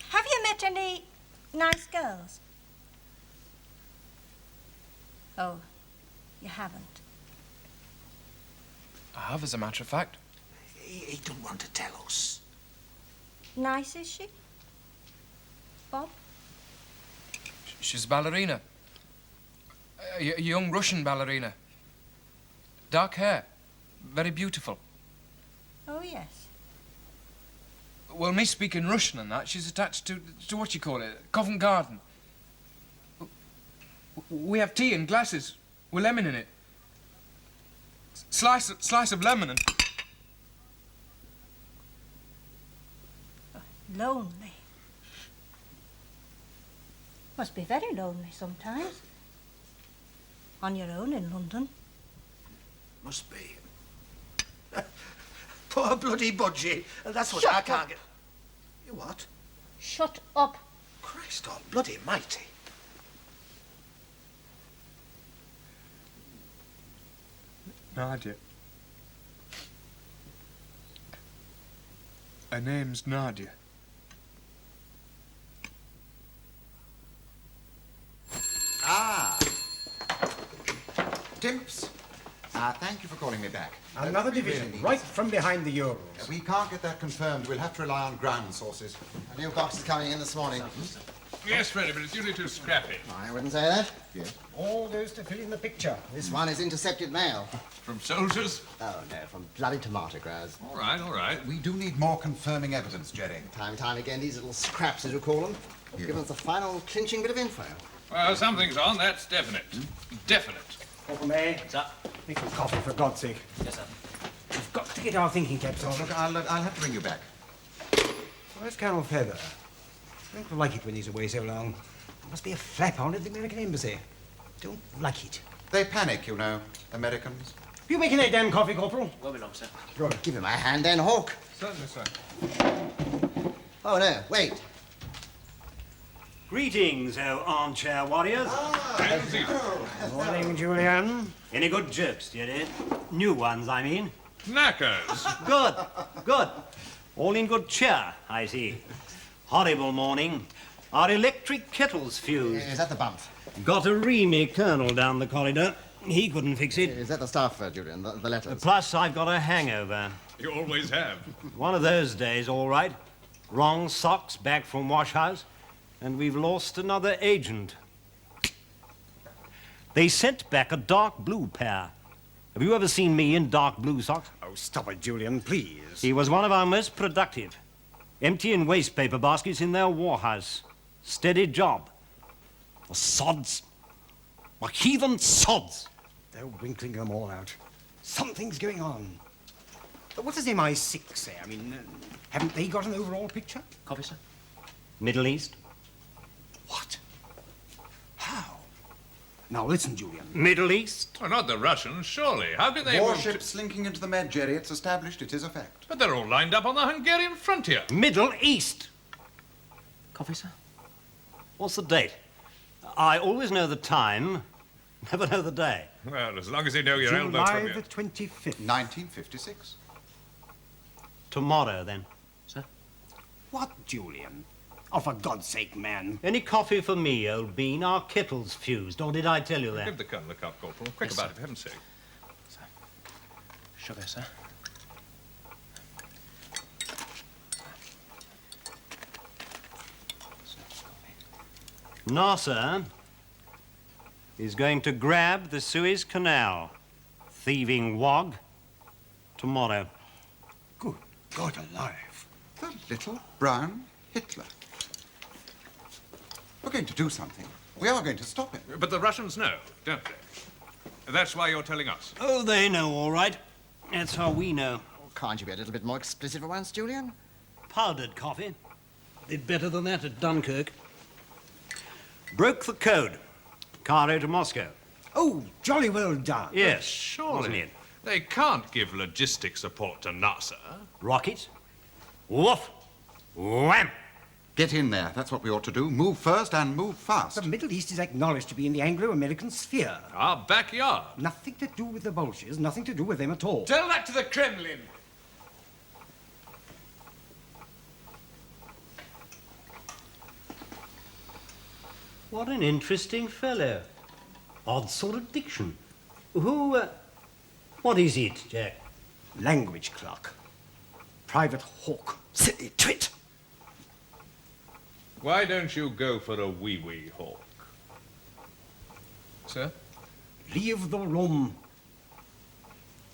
[SPEAKER 15] Have you met any nice girls? Oh, you haven't.
[SPEAKER 3] I have, as a matter of fact.
[SPEAKER 8] He don't want to tell us.
[SPEAKER 15] Nice, is she? Bob?
[SPEAKER 3] She's a ballerina. A young Russian ballerina. Dark hair. Very beautiful.
[SPEAKER 15] Oh, yes.
[SPEAKER 3] Well, me speaking Russian and that, she's attached to what you call it, Covent Garden. We have tea in glasses with lemon in it. Slice of lemon and...
[SPEAKER 15] Lonely. Must be very lonely sometimes. On your own in London.
[SPEAKER 8] Must be. Poor bloody budgie. That's what
[SPEAKER 15] Shut
[SPEAKER 8] I can't
[SPEAKER 15] up.
[SPEAKER 8] get. You what?
[SPEAKER 15] Shut up.
[SPEAKER 8] Christ all bloody mighty.
[SPEAKER 3] Nadia. Her name's Nadia.
[SPEAKER 10] Ah! Timps. Thank you for calling me back.
[SPEAKER 6] Another
[SPEAKER 10] We
[SPEAKER 6] division,
[SPEAKER 10] really need
[SPEAKER 6] right
[SPEAKER 10] it.
[SPEAKER 6] from behind the Urals.
[SPEAKER 10] We can't get that confirmed. We'll have to rely on ground sources.
[SPEAKER 9] A new box is coming in this morning.
[SPEAKER 7] Yes, Freddie, but it's usually too scrappy.
[SPEAKER 9] I wouldn't say that.
[SPEAKER 10] Yes.
[SPEAKER 6] All goes to fill in the picture.
[SPEAKER 9] This one is intercepted mail.
[SPEAKER 7] From soldiers?
[SPEAKER 9] Oh, no, from bloody tomato growers.
[SPEAKER 7] All right, all right.
[SPEAKER 10] We do need more confirming evidence, Jerry.
[SPEAKER 9] Time and time again, these little scraps, as you call them, give us the final clinching bit of info.
[SPEAKER 7] Well, something's on, that's definite. Definite.
[SPEAKER 6] Corporal May.
[SPEAKER 5] Sir?
[SPEAKER 6] Make some coffee, for God's sake.
[SPEAKER 5] Yes, sir.
[SPEAKER 6] We've got to get our thinking caps on.
[SPEAKER 10] Oh, look, I'll have to bring you back.
[SPEAKER 6] Where's Colonel Feather? I don't like it when he's away so long. There must be a flap on at the American Embassy. Don't like it.
[SPEAKER 10] They panic, you know, Americans.
[SPEAKER 6] You making that damn coffee, Corporal?
[SPEAKER 5] Won't be long, sir.
[SPEAKER 9] Good. Give him my hand then, Hawk.
[SPEAKER 3] Certainly, sir.
[SPEAKER 9] Oh, no, wait.
[SPEAKER 16] Greetings, oh armchair warriors.
[SPEAKER 6] Morning, Julian.
[SPEAKER 16] Any good jokes, dearie? New ones, I mean.
[SPEAKER 7] Knackers.
[SPEAKER 16] Good, good. All in good cheer, I see. Horrible morning. Our electric kettle's fused.
[SPEAKER 9] Is that the bump?
[SPEAKER 16] Got a reamy colonel down the corridor. He couldn't fix it.
[SPEAKER 9] Is that the stuff, Julian, the letters?
[SPEAKER 16] Plus, I've got a hangover.
[SPEAKER 7] You always have.
[SPEAKER 16] One of those days, all right. Wrong socks back from wash house, and we've lost another agent. They sent back a dark blue pair. Have you ever seen me in dark blue socks?
[SPEAKER 6] Oh, stop it, Julian, please.
[SPEAKER 16] He was one of our most productive. Emptying waste paper baskets in their warehouse. Steady job. The sods. The heathen sods.
[SPEAKER 6] They're winkling them all out. Something's going on. But what does MI6 say? I mean, haven't they got an overall picture?
[SPEAKER 5] Coffee, sir?
[SPEAKER 16] Middle East.
[SPEAKER 6] What? How? Now listen, Julian.
[SPEAKER 16] Middle East?
[SPEAKER 7] Oh, not the Russians, surely. How could they...
[SPEAKER 10] Warships linking into the Med, Jerry. It's established. It is a fact.
[SPEAKER 7] But they're all lined up on the Hungarian frontier.
[SPEAKER 16] Middle East.
[SPEAKER 5] Coffee, sir?
[SPEAKER 16] What's the date? I always know the time, never know the day.
[SPEAKER 7] Well, as long as you know your elbow from
[SPEAKER 6] July
[SPEAKER 7] your...
[SPEAKER 6] the 25th.
[SPEAKER 10] 1956.
[SPEAKER 16] Tomorrow, then.
[SPEAKER 5] Sir?
[SPEAKER 6] What, Julian? Oh, for God's sake, man.
[SPEAKER 16] Any coffee for me, old bean? Our kettle's fused, or did I tell you that?
[SPEAKER 7] Give the Colonel a cup, Corporal. Quick
[SPEAKER 5] Yes,
[SPEAKER 7] about
[SPEAKER 5] sir.
[SPEAKER 7] it, for heaven's sake.
[SPEAKER 5] Sir. Sugar, sir?
[SPEAKER 16] Nasser is going to grab the Suez Canal, thieving wog, tomorrow.
[SPEAKER 6] Good God alive.
[SPEAKER 10] The little brown Hitler. We're going to do something. We are going to stop him.
[SPEAKER 7] But the Russians know, don't they? That's why you're telling us.
[SPEAKER 16] Oh, they know, all right. That's how we know.
[SPEAKER 9] Can't you be a little bit more explicit for once, Julian?
[SPEAKER 16] Powdered coffee. Did better than that at Dunkirk. Broke the code. Cairo to Moscow.
[SPEAKER 6] Oh, jolly well done.
[SPEAKER 16] Yes,
[SPEAKER 7] Surely.
[SPEAKER 16] wasn't it?
[SPEAKER 7] They can't give logistic support to Nasser.
[SPEAKER 16] Rockets. Woof. Wham.
[SPEAKER 10] Get in there. That's what we ought to do. Move first and move fast.
[SPEAKER 6] The Middle East is acknowledged to be in the Anglo-American sphere.
[SPEAKER 7] Our backyard.
[SPEAKER 6] Nothing to do with the Bolsheviks, nothing to do with them at all.
[SPEAKER 3] Tell that to the Kremlin.
[SPEAKER 16] What an interesting fellow. Odd sort of diction. Who, what is it, Jack?
[SPEAKER 6] Language clerk. Private hawk. Silly twit.
[SPEAKER 7] Why don't you go for a wee-wee hawk?
[SPEAKER 3] Sir?
[SPEAKER 6] Leave the room.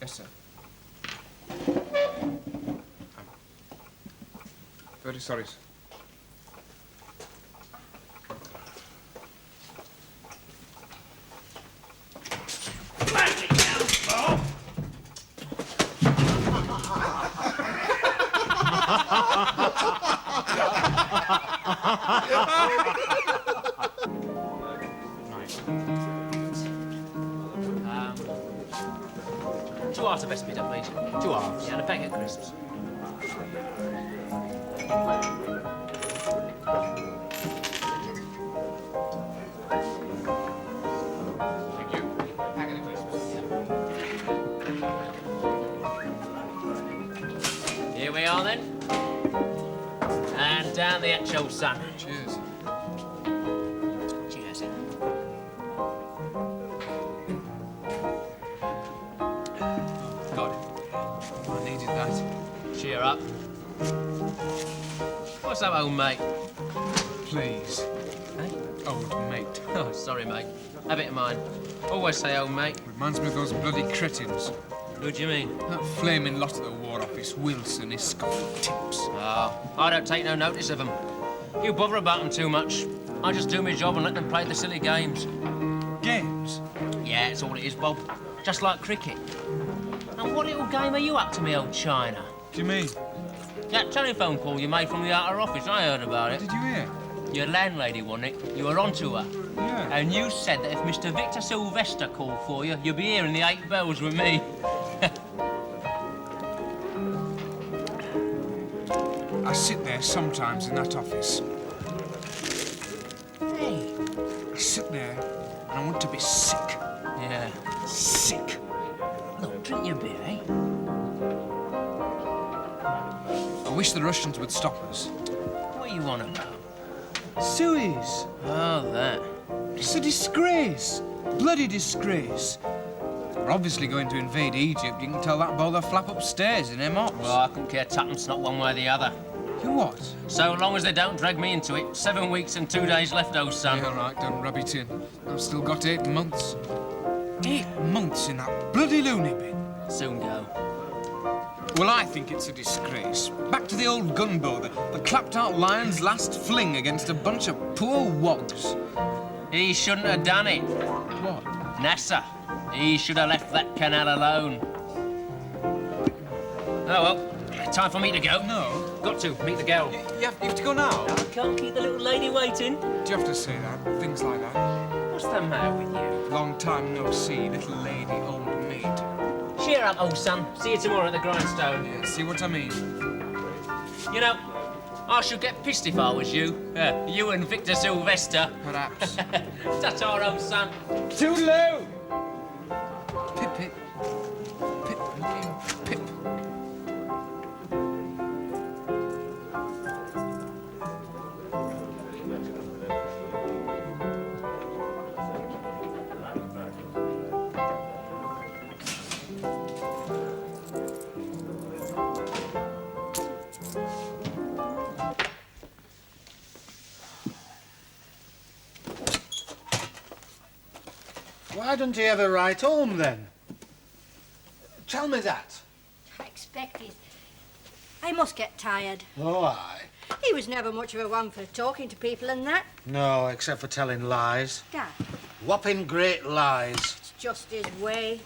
[SPEAKER 3] Yes, sir. Very sorry, sir.
[SPEAKER 5] Two halves of best bidder, please. Two halves. Yeah, and a packet of crisps.
[SPEAKER 3] Thank you. Packet of crisps.
[SPEAKER 5] Here we are, then. And down the hatch, old son.
[SPEAKER 3] Cheers.
[SPEAKER 5] Cheers.
[SPEAKER 3] God. I needed that.
[SPEAKER 5] Cheer up. What's up, old mate?
[SPEAKER 3] Please.
[SPEAKER 5] Hey?
[SPEAKER 3] Old mate.
[SPEAKER 5] Oh, sorry, mate. Have it in mind. Always say old mate.
[SPEAKER 3] Reminds me of those bloody cretins.
[SPEAKER 5] Who do you mean?
[SPEAKER 3] That flaming lot at the War Office, Wilson, his scoffing tips.
[SPEAKER 5] Oh, I don't take no notice of them. You bother about them too much. I just do my job and let them play the silly games.
[SPEAKER 3] Games?
[SPEAKER 5] Yeah, that's all it is, Bob. Just like cricket. And what little game are you up to, me old China?
[SPEAKER 3] Do you mean?
[SPEAKER 5] That telephone call you made from the outer office, I heard about it.
[SPEAKER 3] Did you hear?
[SPEAKER 5] Your landlady, wasn't it? You were onto her.
[SPEAKER 3] Yeah.
[SPEAKER 5] And you said that if Mr. Victor Sylvester called for you, you'd be hearing the 8 bells with me.
[SPEAKER 3] I sit there sometimes in that office.
[SPEAKER 5] Hey.
[SPEAKER 3] I sit there and I want to be sick.
[SPEAKER 5] Yeah.
[SPEAKER 3] Sick.
[SPEAKER 5] Look, drink your beer, eh?
[SPEAKER 3] I wish the Russians would stop us.
[SPEAKER 5] What are you on about?
[SPEAKER 3] Suez.
[SPEAKER 5] Oh, that.
[SPEAKER 3] It's a disgrace. Bloody disgrace. We're obviously going to invade Egypt. You can tell that by the flap upstairs in them ops.
[SPEAKER 5] Well, I couldn't care tuppence, not one way or the other.
[SPEAKER 3] You what?
[SPEAKER 5] So long as they don't drag me into it. 7 weeks and 2 days left, old son.
[SPEAKER 3] Yeah, all right, don't rub it in. I've still got 8 months. 8 months in that bloody loony bin.
[SPEAKER 5] Soon go.
[SPEAKER 3] Well, I think it's a disgrace. Back to the old gunboat, the clapped-out lion's last fling against a bunch of poor wogs.
[SPEAKER 5] He shouldn't have done it.
[SPEAKER 3] What?
[SPEAKER 5] Nasser. He should have left that canal alone. Oh, well, time for me to go.
[SPEAKER 3] No.
[SPEAKER 5] Got to, meet the girl.
[SPEAKER 3] You have to go now?
[SPEAKER 5] I can't keep the little lady waiting.
[SPEAKER 3] Do you have to say that? Things like that?
[SPEAKER 5] What's the matter with you?
[SPEAKER 3] Long time no see, little lady, old maid.
[SPEAKER 5] Cheer up, old son. See you tomorrow at the grindstone.
[SPEAKER 3] Yeah, see what I mean?
[SPEAKER 5] You know, I should get pissed if I was you. You and Victor Sylvester.
[SPEAKER 3] Perhaps.
[SPEAKER 5] Ta-ta, old son.
[SPEAKER 3] Toodaloo! Pip, pip. Pip, looking pip.
[SPEAKER 8] Why don't he ever write home, then? Tell me that.
[SPEAKER 15] I expect he's... I must get tired.
[SPEAKER 8] Oh, aye.
[SPEAKER 15] He was never much of a one for talking to people and that.
[SPEAKER 8] No, except for telling lies.
[SPEAKER 15] Dad,
[SPEAKER 8] Whopping great lies.
[SPEAKER 15] it's just his way.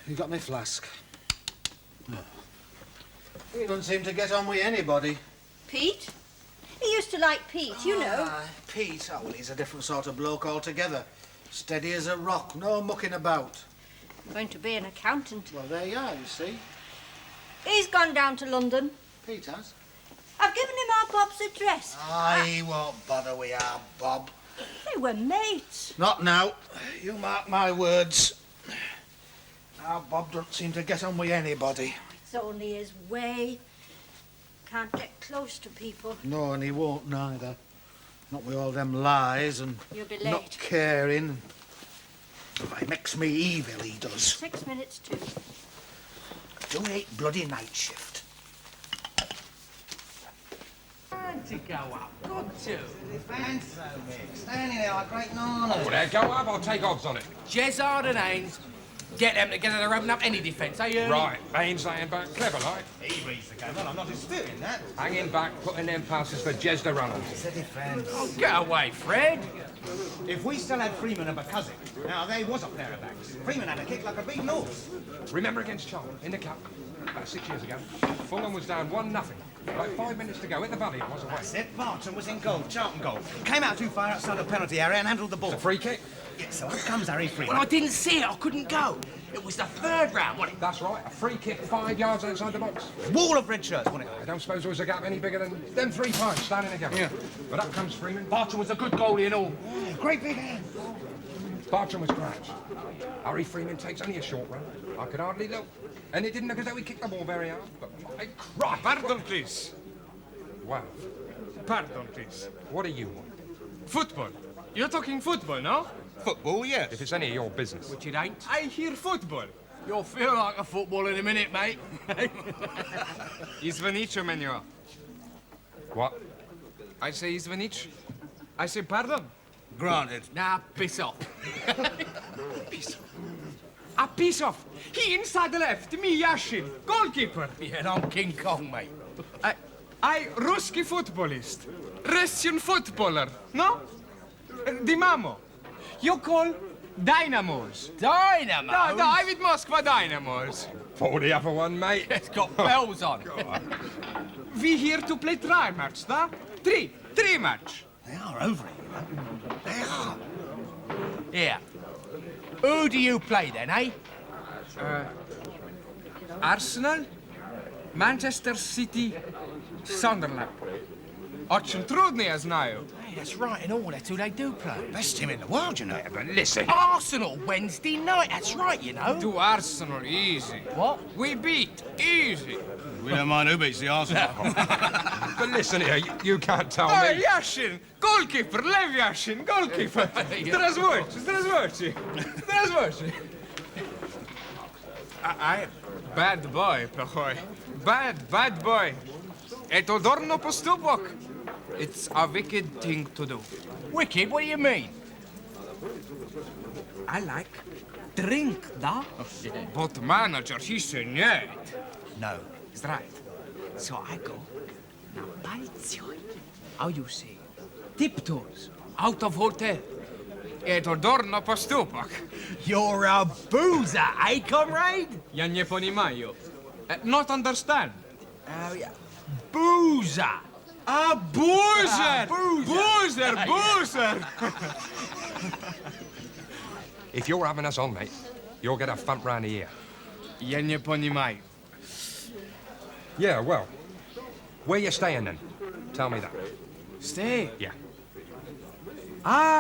[SPEAKER 8] You got me flask. Oh. He doesn't seem to get on with anybody.
[SPEAKER 15] Pete? He used to like Pete, you know.
[SPEAKER 8] Aye, Pete, oh, well, he's a different sort of bloke altogether. Steady as a rock, no mucking about.
[SPEAKER 15] Going to be an accountant.
[SPEAKER 8] Well, there you are, you see.
[SPEAKER 15] He's gone down to London.
[SPEAKER 8] Pete has.
[SPEAKER 15] I've given him our Bob's address.
[SPEAKER 8] He won't bother with our Bob.
[SPEAKER 15] They were mates.
[SPEAKER 8] Not now. You mark my words. Our Bob don't seem to get on with anybody.
[SPEAKER 15] It's only his way. Can't get close to people.
[SPEAKER 8] No, and he won't neither. Not with all them lies and
[SPEAKER 15] You'll be
[SPEAKER 8] not
[SPEAKER 15] late.
[SPEAKER 8] caring. He makes me evil, he does.
[SPEAKER 15] 6 minutes to.
[SPEAKER 8] Don't hate bloody night shift.
[SPEAKER 5] Time to go up. Got to.
[SPEAKER 6] Standing there like great nana.
[SPEAKER 17] Oh, there, go up. I'll take odds on it.
[SPEAKER 18] Jezard and Haynes, get them together to open up any defence, eh,
[SPEAKER 17] Right, Baines laying back. Clever, like.
[SPEAKER 6] He reads the game. Well, I'm not disputing that.
[SPEAKER 17] Hanging back, putting them passes for Jez the runners.
[SPEAKER 6] It's a defence.
[SPEAKER 18] Oh, get away, Fred.
[SPEAKER 6] If we still had Freeman and Bucuzzi, now they was a pair of backs. Freeman had a kick like a big Norse.
[SPEAKER 17] Remember against Charlton in the cup about 6 years ago? Fulham was down 1-0. Like 5 minutes to go in the valley. It was away.
[SPEAKER 6] That's it. Barton was in goal. Charlton goal. Came out too far outside the penalty area and handled the ball.
[SPEAKER 17] It's a free kick.
[SPEAKER 6] Yeah, so up comes Harry Freeman.
[SPEAKER 18] Well, I didn't see it. I couldn't go. It was the third round, wasn't it?
[SPEAKER 17] That's right. A free kick 5 yards outside the box.
[SPEAKER 6] Wall of red shirts, wasn't it?
[SPEAKER 17] I don't suppose there was a gap any bigger than them 3 pints standing together.
[SPEAKER 6] Yeah.
[SPEAKER 17] But up comes Freeman.
[SPEAKER 18] Barton was a good goalie and all.
[SPEAKER 6] Yeah, great big hand.
[SPEAKER 17] Bartram was crouched. Harry Freeman takes only a short run. I could hardly look. And it didn't look as though he kicked the ball very hard. But my Christ!
[SPEAKER 3] Pardon, please.
[SPEAKER 17] Wow.
[SPEAKER 3] Pardon, please.
[SPEAKER 17] What do you want?
[SPEAKER 3] Football. You're talking football, no?
[SPEAKER 6] Football, yes.
[SPEAKER 17] If it's any of your business.
[SPEAKER 18] Which it ain't.
[SPEAKER 3] I hear football.
[SPEAKER 18] You'll feel like a football in a minute, mate.
[SPEAKER 3] Izvanicho, menio.
[SPEAKER 17] What?
[SPEAKER 3] I say Izvanich. I say pardon.
[SPEAKER 18] Granted. Now, piss off.
[SPEAKER 3] Piece off. A piece off. He inside the left. Me Yashin. Goalkeeper.
[SPEAKER 18] Yeah, and I'm King Kong, mate.
[SPEAKER 3] I Ruski footballist. Russian footballer. No? Dynamo. You call Dynamos.
[SPEAKER 18] Dynamos?
[SPEAKER 3] No, I with Moscow Dynamos.
[SPEAKER 17] For the other one, mate.
[SPEAKER 18] It's got bells on.
[SPEAKER 3] We here to play try match, da? Three match.
[SPEAKER 6] They are over it, you know. They are.
[SPEAKER 18] Yeah. Who do you play then, eh?
[SPEAKER 3] Arsenal, Manchester City, Sunderland. Очень трудно, я знаю.
[SPEAKER 18] Hey, that's right, and all that's who they do play.
[SPEAKER 6] Best team in the world, you know.
[SPEAKER 17] But listen.
[SPEAKER 18] Arsenal, Wednesday night, that's right, you know.
[SPEAKER 3] Do Arsenal easy.
[SPEAKER 18] What?
[SPEAKER 3] We beat, easy.
[SPEAKER 6] We don't mind who beats the Arsenal.
[SPEAKER 17] But listen here, you can't tell
[SPEAKER 3] Oh,
[SPEAKER 17] me.
[SPEAKER 3] Yashin, goalkeeper, Lev Yashin, goalkeeper. Здравствуйте. I bad boy, плохой. Bad boy. Это дурно поступок. It's a wicked thing to do.
[SPEAKER 18] Wicked? What do you mean? I like drink, da?
[SPEAKER 3] But manager, he said нет.
[SPEAKER 18] No, he's right. So I go. Now, palcioj. How you say? Tiptoes. Out of hotel.
[SPEAKER 3] Это дурно поступок.
[SPEAKER 18] You're a boozer, eh, comrade?
[SPEAKER 3] Я не понимаю. Not understand.
[SPEAKER 18] Oh, yeah. Boozer.
[SPEAKER 3] A boozer!
[SPEAKER 18] Boozer!
[SPEAKER 3] Boozer!
[SPEAKER 17] If you're having us on, mate, you'll get a thump round the ear.
[SPEAKER 3] Я не понимаю.
[SPEAKER 17] Yeah, well, where you staying then? Tell me that.
[SPEAKER 3] Stay?
[SPEAKER 17] Yeah.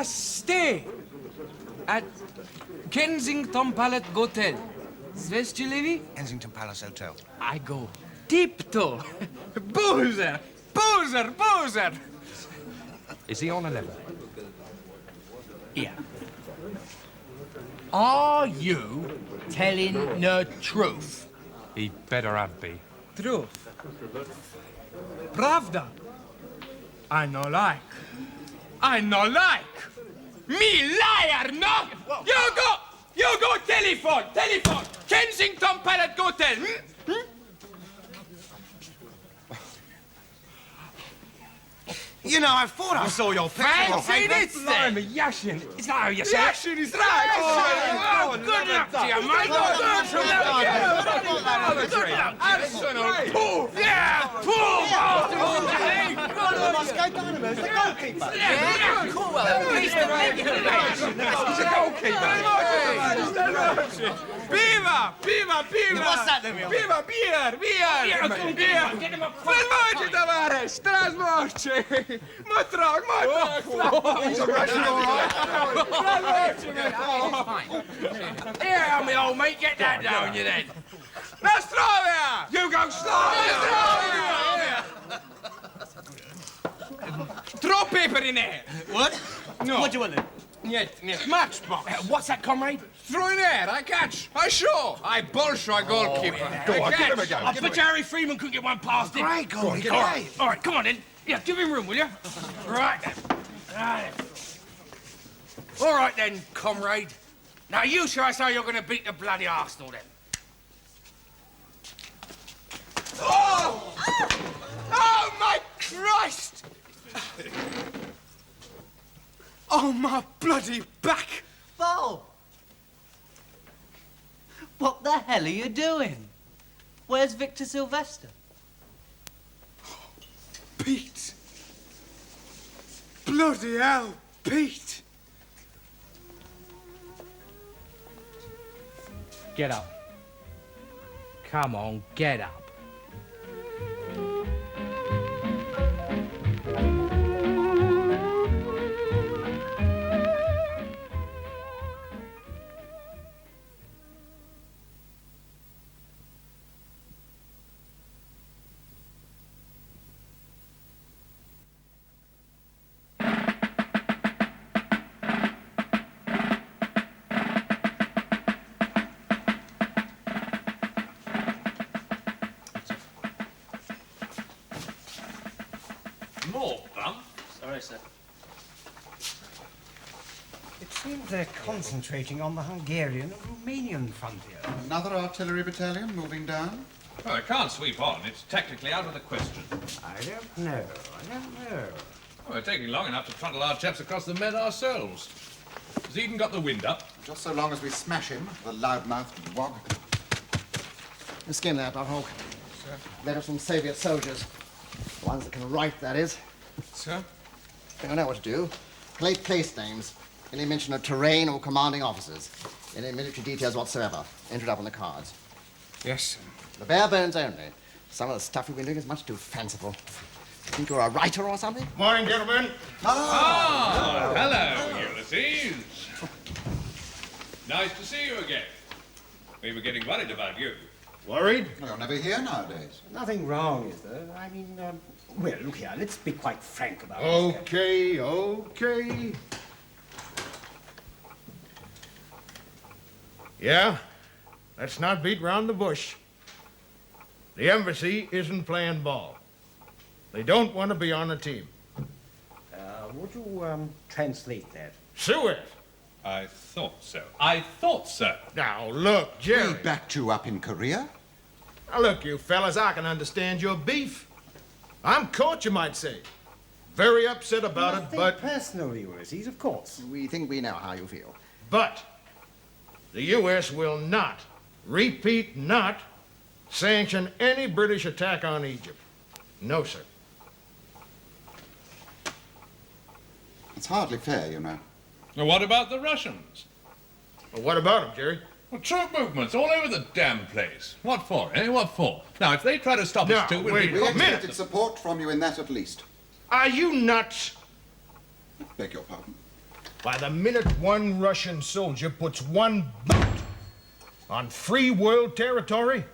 [SPEAKER 3] Stay! At Kensington Palace Hotel. Звездче ли ви?
[SPEAKER 8] Kensington Palace Hotel.
[SPEAKER 3] I go. Tiptoe! Boozer! Boozer! Boozer!
[SPEAKER 17] Is he on a level?
[SPEAKER 18] Yeah. Are you telling the truth?
[SPEAKER 17] He better have be.
[SPEAKER 3] Truth. Pravda. I no like. I no like. Me liar, no! You go telephone! Kensington Palace Hotel.
[SPEAKER 6] You know, I thought I saw your picture.
[SPEAKER 3] Fancy this then?
[SPEAKER 17] Yashin! Is that how you say it?
[SPEAKER 3] Yashin is right! Oh, good luck to you, mate! Good luck! Arsenal! Pull! Yeah! Pull!
[SPEAKER 6] Moscow Dynamos, the goalkeeper.
[SPEAKER 3] Yeah, cool. He's a goalkeeper. Viva!
[SPEAKER 6] What's that then,
[SPEAKER 3] Viva! Beer! Trasmoci, tovarищ! Trasmoci! Motrok!
[SPEAKER 6] He's a Russian, all right.
[SPEAKER 18] Here, me old mate, get that down, you then.
[SPEAKER 3] Nastrovia!
[SPEAKER 18] You go Slavia!
[SPEAKER 3] Throw paper in there!
[SPEAKER 18] What?
[SPEAKER 3] No.
[SPEAKER 18] What do you want then?
[SPEAKER 3] Нет, matchbox.
[SPEAKER 18] What's that, comrade?
[SPEAKER 3] Throw in there, I catch, I show, I Bolshoi goalkeeper.
[SPEAKER 18] Yeah.
[SPEAKER 17] Go on, give him a go.
[SPEAKER 18] I bet Harry Freeman couldn't get one past him.
[SPEAKER 8] Great goal, great.
[SPEAKER 18] All right, come on then. Yeah, give him room, will you? Right then. All right then, comrade. Now you show us how you're going to beat the bloody Arsenal then.
[SPEAKER 3] Oh! Oh, my Christ! Oh, my bloody back!
[SPEAKER 19] Bob! What the hell are you doing? Where's Victor Sylvester?
[SPEAKER 3] Pete! Bloody hell, Pete!
[SPEAKER 18] Get up. Come on, get up.
[SPEAKER 2] More bum?
[SPEAKER 19] Sorry, sir.
[SPEAKER 6] It seems they're concentrating on the Hungarian and Romanian frontier.
[SPEAKER 10] Another artillery battalion moving down?
[SPEAKER 7] Well, it can't sweep on. It's technically out of the question.
[SPEAKER 6] I don't know.
[SPEAKER 7] Well, we're taking long enough to trundle our chaps across the Med ourselves. Has Eden got the wind up?
[SPEAKER 10] Just so long as we smash him, the loudmouthed wog.
[SPEAKER 9] You skim that, Hawk.
[SPEAKER 3] Sir?
[SPEAKER 9] Letters from Soviet soldiers. The ones that can write, that is.
[SPEAKER 3] Sir?
[SPEAKER 9] I think I know what to do. Collate place names. Any mention of terrain or commanding officers. Any military details whatsoever. Enter it up on the cards.
[SPEAKER 3] Yes, sir.
[SPEAKER 9] The bare bones only. Some of the stuff we've been doing is much too fanciful. Think you're a writer or something?
[SPEAKER 7] Morning, gentlemen.
[SPEAKER 9] Ah!
[SPEAKER 7] Hello, Ulysses. Nice to see you again. We were getting worried about you.
[SPEAKER 10] Worried? Well, you're never here nowadays.
[SPEAKER 6] Nothing wrong, is there? I mean, well, look here, let's be quite frank about it.
[SPEAKER 20] Okay. Yeah, let's not beat round the bush. The embassy isn't playing ball. They don't want to be on a team.
[SPEAKER 6] Would you translate that?
[SPEAKER 20] Suez.
[SPEAKER 7] I thought so. I thought so.
[SPEAKER 20] Now, look, Jerry.
[SPEAKER 10] We backed you up in Korea.
[SPEAKER 20] Now, look, you fellas, I can understand your beef. I'm caught, you might say. Very upset about it, but...
[SPEAKER 6] personal, Ulysses, of course.
[SPEAKER 9] We think we know how you feel.
[SPEAKER 20] But the U.S. will not, repeat not, sanction any British attack on Egypt. No, sir.
[SPEAKER 10] It's hardly fair, you know.
[SPEAKER 7] Now, what about the Russians?
[SPEAKER 20] Well, what about them, Jerry?
[SPEAKER 7] Well, troop movements all over the damn place. What for, eh? What for? Now, if they try to stop us too, we'll be...
[SPEAKER 10] We expected support from you in that at least.
[SPEAKER 20] Are you nuts?
[SPEAKER 10] Beg your pardon.
[SPEAKER 20] By the minute one Russian soldier puts one boot on free world territory,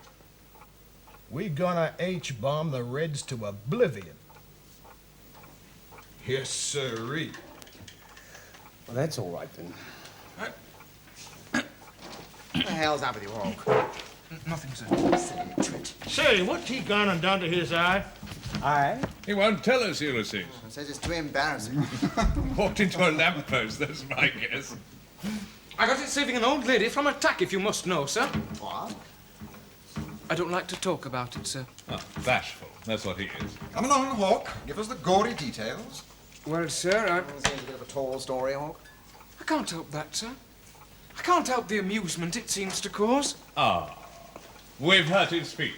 [SPEAKER 20] we gonna H-bomb the Reds to oblivion. Yes, sirree.
[SPEAKER 6] Well, that's all right, then.
[SPEAKER 9] What the hell's up with you, Hawk?
[SPEAKER 3] Nothing, sir.
[SPEAKER 9] Silly twit.
[SPEAKER 20] Say, what's he gone and done to his eye?
[SPEAKER 6] Aye?
[SPEAKER 7] He won't tell us, Ulysses.
[SPEAKER 9] Says it's too embarrassing.
[SPEAKER 7] Walked into a lamppost, that's my guess.
[SPEAKER 3] I got it saving an old lady from attack, if you must know, sir.
[SPEAKER 9] What?
[SPEAKER 3] I don't like to talk about it, sir.
[SPEAKER 7] Oh, bashful. That's what he is.
[SPEAKER 10] Come along, Hawk. Give us the gory details.
[SPEAKER 3] Well, sir,
[SPEAKER 9] Seems a bit of a tall story, Hawk.
[SPEAKER 3] I can't help that, sir. I can't help the amusement it seems to cause.
[SPEAKER 7] Ah, we've hurt his feelings.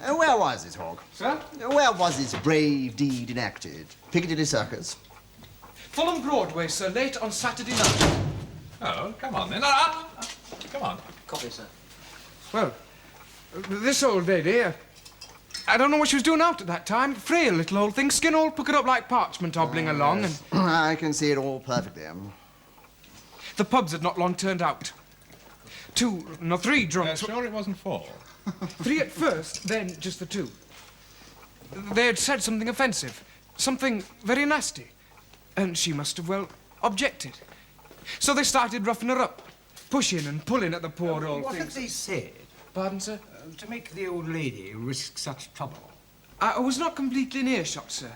[SPEAKER 9] Where was this, Hawk?
[SPEAKER 3] Sir?
[SPEAKER 9] Where was this brave deed enacted? Piccadilly Circus?
[SPEAKER 3] Fulham Broadway, sir, late on Saturday night.
[SPEAKER 7] Oh, come on then. Come on.
[SPEAKER 19] Coffee, sir.
[SPEAKER 3] Well, this old lady, I don't know what she was doing out at that time. Frail little old thing, skin all puckered up like parchment, hobbling along, and...
[SPEAKER 9] I can see it all perfectly.
[SPEAKER 3] The pubs had not long turned out. 3 drunks...
[SPEAKER 7] Sure it wasn't 4?
[SPEAKER 3] 3 at first, then just the 2. They had said something offensive, something very nasty, and she must have, well, objected. So they started roughing her up, pushing and pulling at the poor old
[SPEAKER 6] What
[SPEAKER 3] thing.
[SPEAKER 6] had they said?
[SPEAKER 3] Pardon, sir?
[SPEAKER 6] To make the old lady risk such trouble.
[SPEAKER 3] I was not completely in earshot, sir,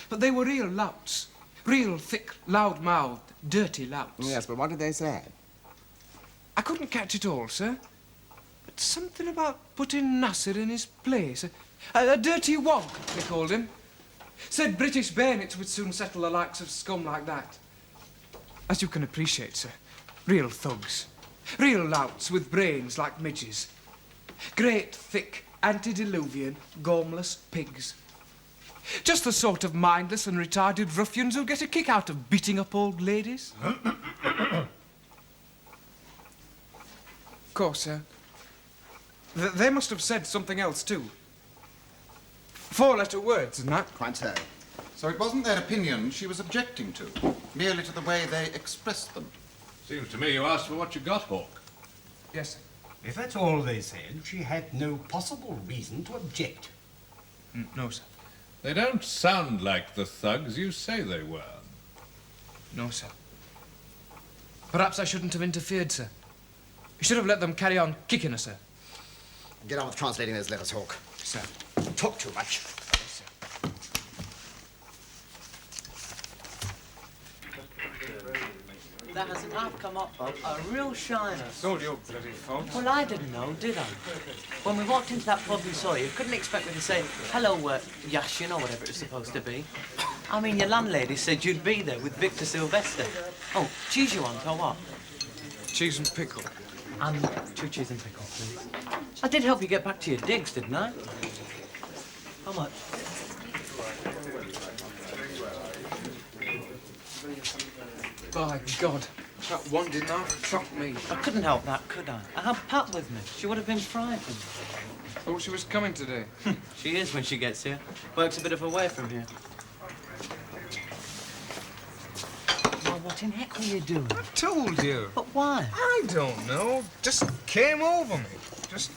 [SPEAKER 3] but they were real louts. Real thick, loud-mouthed, dirty louts.
[SPEAKER 9] Yes, but what did they say?
[SPEAKER 3] I couldn't catch it all, sir. But something about putting Nasser in his place. A dirty wog, they called him. Said British bayonets would soon settle the likes of scum like that. As you can appreciate, sir, real thugs. Real louts with brains like midges. Great, thick, antediluvian, gormless pigs. Just the sort of mindless and retarded ruffians who get a kick out of beating up old ladies. Of course, sir. They must have said something else, too. 4-letter words and that.
[SPEAKER 9] Quite so.
[SPEAKER 10] So it wasn't their opinion she was objecting to, merely to the way they expressed them.
[SPEAKER 7] Seems to me you asked for what you got, Hawk.
[SPEAKER 3] Yes, sir.
[SPEAKER 6] If that's all they said, she had no possible reason to object.
[SPEAKER 3] No, sir.
[SPEAKER 7] They don't sound like the thugs you say they were.
[SPEAKER 3] No, sir. Perhaps I shouldn't have interfered, sir. You should have let them carry on kicking us, sir.
[SPEAKER 9] Get on with translating those letters, Hawk.
[SPEAKER 3] Sir.
[SPEAKER 9] Talk too much.
[SPEAKER 3] Yes, sir.
[SPEAKER 19] That hasn't half come up, Bob. A real shiner.
[SPEAKER 3] So you bloody folks.
[SPEAKER 19] Well, I didn't know, did I? When we walked into that pub we saw you, couldn't expect me to say, hello, Yashin, or whatever it was supposed to be. I mean, your landlady said you'd be there with Victor Sylvester. Oh, cheese you want, or what?
[SPEAKER 3] Cheese and pickle.
[SPEAKER 19] And 2 cheese and pickle, please. I did help you get back to your digs, didn't I? How much?
[SPEAKER 3] By God, that one did not shock me.
[SPEAKER 19] I couldn't help that, could I? I had Pat with me. She would have been frightened.
[SPEAKER 3] Thought she was coming today.
[SPEAKER 19] She is when she gets here. Works a bit of a way from here. Well, what in heck were you doing?
[SPEAKER 3] I told you.
[SPEAKER 19] But why?
[SPEAKER 3] I don't know. Just came over me. Just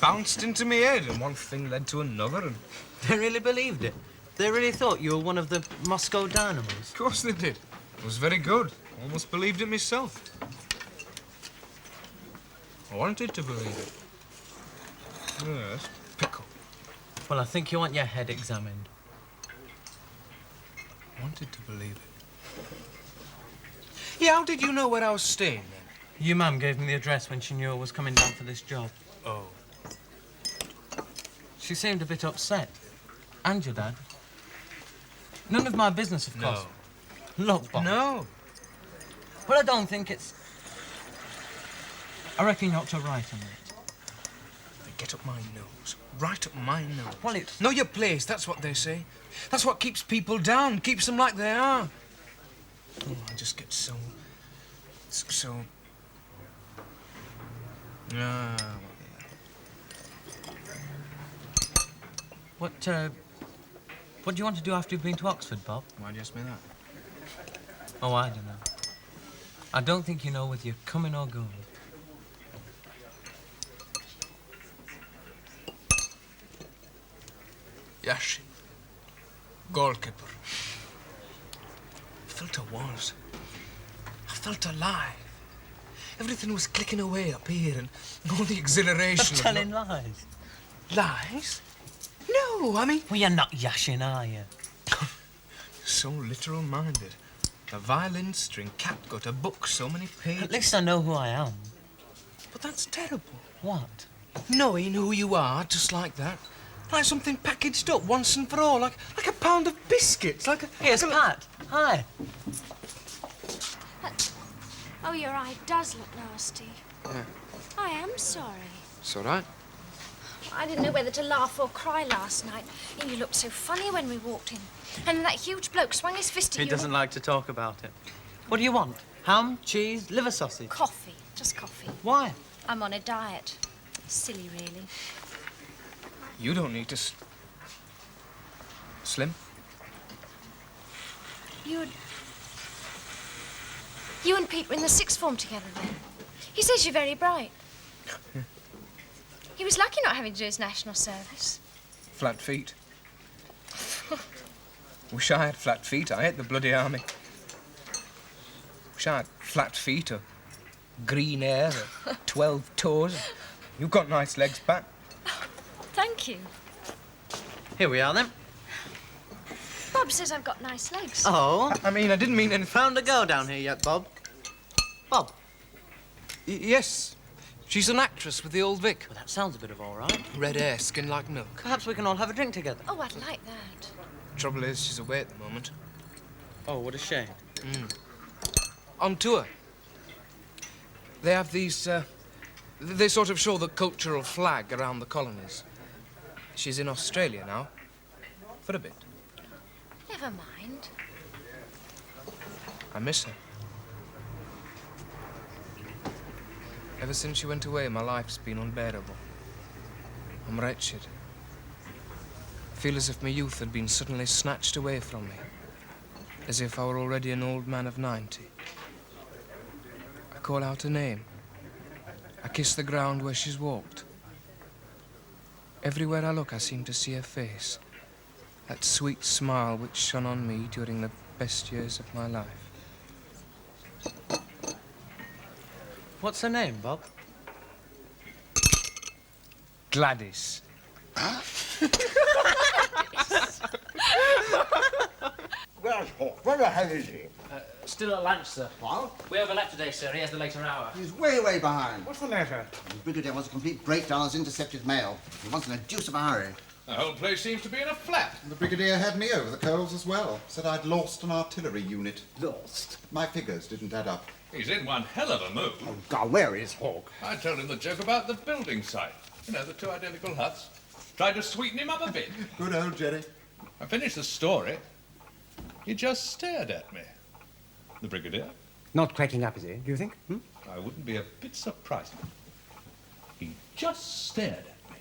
[SPEAKER 3] bounced into my head, and one thing led to another, and...
[SPEAKER 19] They really believed it? They really thought you were one of the Moscow Dynamos?
[SPEAKER 3] Of course they did. It was very good. Almost believed it myself. I wanted to believe it. Yes, pickle.
[SPEAKER 19] Well, I think you want your head examined.
[SPEAKER 3] I wanted to believe it. Yeah, how did you know where I was staying then?
[SPEAKER 19] Your mum gave me the address when she knew I was coming down for this job.
[SPEAKER 3] Oh.
[SPEAKER 19] She seemed a bit upset. And your dad. None of my business, of course. Look, Bob.
[SPEAKER 3] No.
[SPEAKER 19] Well, I don't think it's... I reckon you ought to write on it.
[SPEAKER 3] Get up my nose. Right up my nose.
[SPEAKER 19] Well, it's...
[SPEAKER 3] Know your place, that's what they say. That's what keeps people down, keeps them like they are. Oh, I just get so... Ah,
[SPEAKER 19] What do you want to do after you've been to Oxford, Bob?
[SPEAKER 3] why'd you ask me that?
[SPEAKER 19] Oh, I don't know. I don't think you know whether you're coming or going.
[SPEAKER 3] Yashin. Goalkeeper. I felt I was. I felt alive. Everything was clicking away up here and all the exhilaration
[SPEAKER 19] Of telling lies.
[SPEAKER 3] Lies? No, I mean...
[SPEAKER 19] Well, you're not Yashin, are you?
[SPEAKER 3] So literal-minded. A violin string, catgut, a book, so many pages.
[SPEAKER 19] At least I know who I am.
[SPEAKER 3] But that's terrible.
[SPEAKER 19] What?
[SPEAKER 3] Knowing who you are, just like that. Like something packaged up once and for all, like a pound of biscuits, like a...
[SPEAKER 19] Here's Pat. Hi.
[SPEAKER 21] Oh, your eye does look nasty.
[SPEAKER 3] Yeah,
[SPEAKER 21] I am sorry.
[SPEAKER 3] it's all right.
[SPEAKER 21] I didn't know whether to laugh or cry last night. You looked so funny when we walked in. And that huge bloke swung his fist at you.
[SPEAKER 19] He doesn't like to talk about it. What do you want? Ham, cheese, liver sausage?
[SPEAKER 21] Coffee. Just coffee.
[SPEAKER 19] Why?
[SPEAKER 21] I'm on a diet. Silly, really.
[SPEAKER 3] You don't need to slim.
[SPEAKER 21] You and Pete were in the sixth form together then. He says you're very bright. He was lucky not having to do his national service.
[SPEAKER 3] Flat feet. Wish I had flat feet. I hate the bloody army. Wish I had flat feet or green hair or 12 toes. You've got nice legs, Pat.
[SPEAKER 21] Thank you.
[SPEAKER 19] Here we are, then.
[SPEAKER 21] Bob says I've got nice legs.
[SPEAKER 19] Oh?
[SPEAKER 3] I mean, I didn't mean anything.
[SPEAKER 19] Found a girl down here yet, Bob? Bob?
[SPEAKER 3] Yes. She's an actress with the Old Vic.
[SPEAKER 19] Well, that sounds a bit of all right.
[SPEAKER 3] Red hair, skin like milk.
[SPEAKER 19] Perhaps we can all have a drink together.
[SPEAKER 21] Oh, I'd like that.
[SPEAKER 3] Trouble is, she's away at the moment.
[SPEAKER 19] Oh, what a shame.
[SPEAKER 3] On tour. They have these, they sort of show the cultural flag around the colonies. She's in Australia now. For a bit.
[SPEAKER 21] Never mind.
[SPEAKER 3] I miss her. Ever since she went away, my life's been unbearable. I'm wretched. I feel as if my youth had been suddenly snatched away from me. As if I were already an old man of 90. I call out her name. I kiss the ground where she's walked. Everywhere I look, I seem to see her face. That sweet smile which shone on me during the best years of my life.
[SPEAKER 19] What's her name, Bob?
[SPEAKER 3] Gladys.
[SPEAKER 8] Where's Hawk? Where the hell is he?
[SPEAKER 5] Still at lunch, sir.
[SPEAKER 10] What?
[SPEAKER 5] We overlapped today, sir. He has the later hour.
[SPEAKER 10] He's way, way behind.
[SPEAKER 8] What's the matter?
[SPEAKER 10] The Brigadier wants a complete breakdown of his intercepted mail. He wants in a deuce of a hurry.
[SPEAKER 7] The whole place seems to be in a flap.
[SPEAKER 10] The Brigadier had me over the coals as well. Said I'd lost an artillery unit.
[SPEAKER 9] Lost?
[SPEAKER 10] My figures didn't add up.
[SPEAKER 7] He's in one hell of a mood.
[SPEAKER 8] Oh, God, where is Hawk?
[SPEAKER 7] I told him the joke about the building site. You know, the two identical huts. Tried to sweeten him up a bit.
[SPEAKER 10] Good old Jerry.
[SPEAKER 7] I finished the story. He just stared at me. The Brigadier?
[SPEAKER 6] Not cracking up, is he, do you think?
[SPEAKER 7] I wouldn't be a bit surprised. He just stared at me.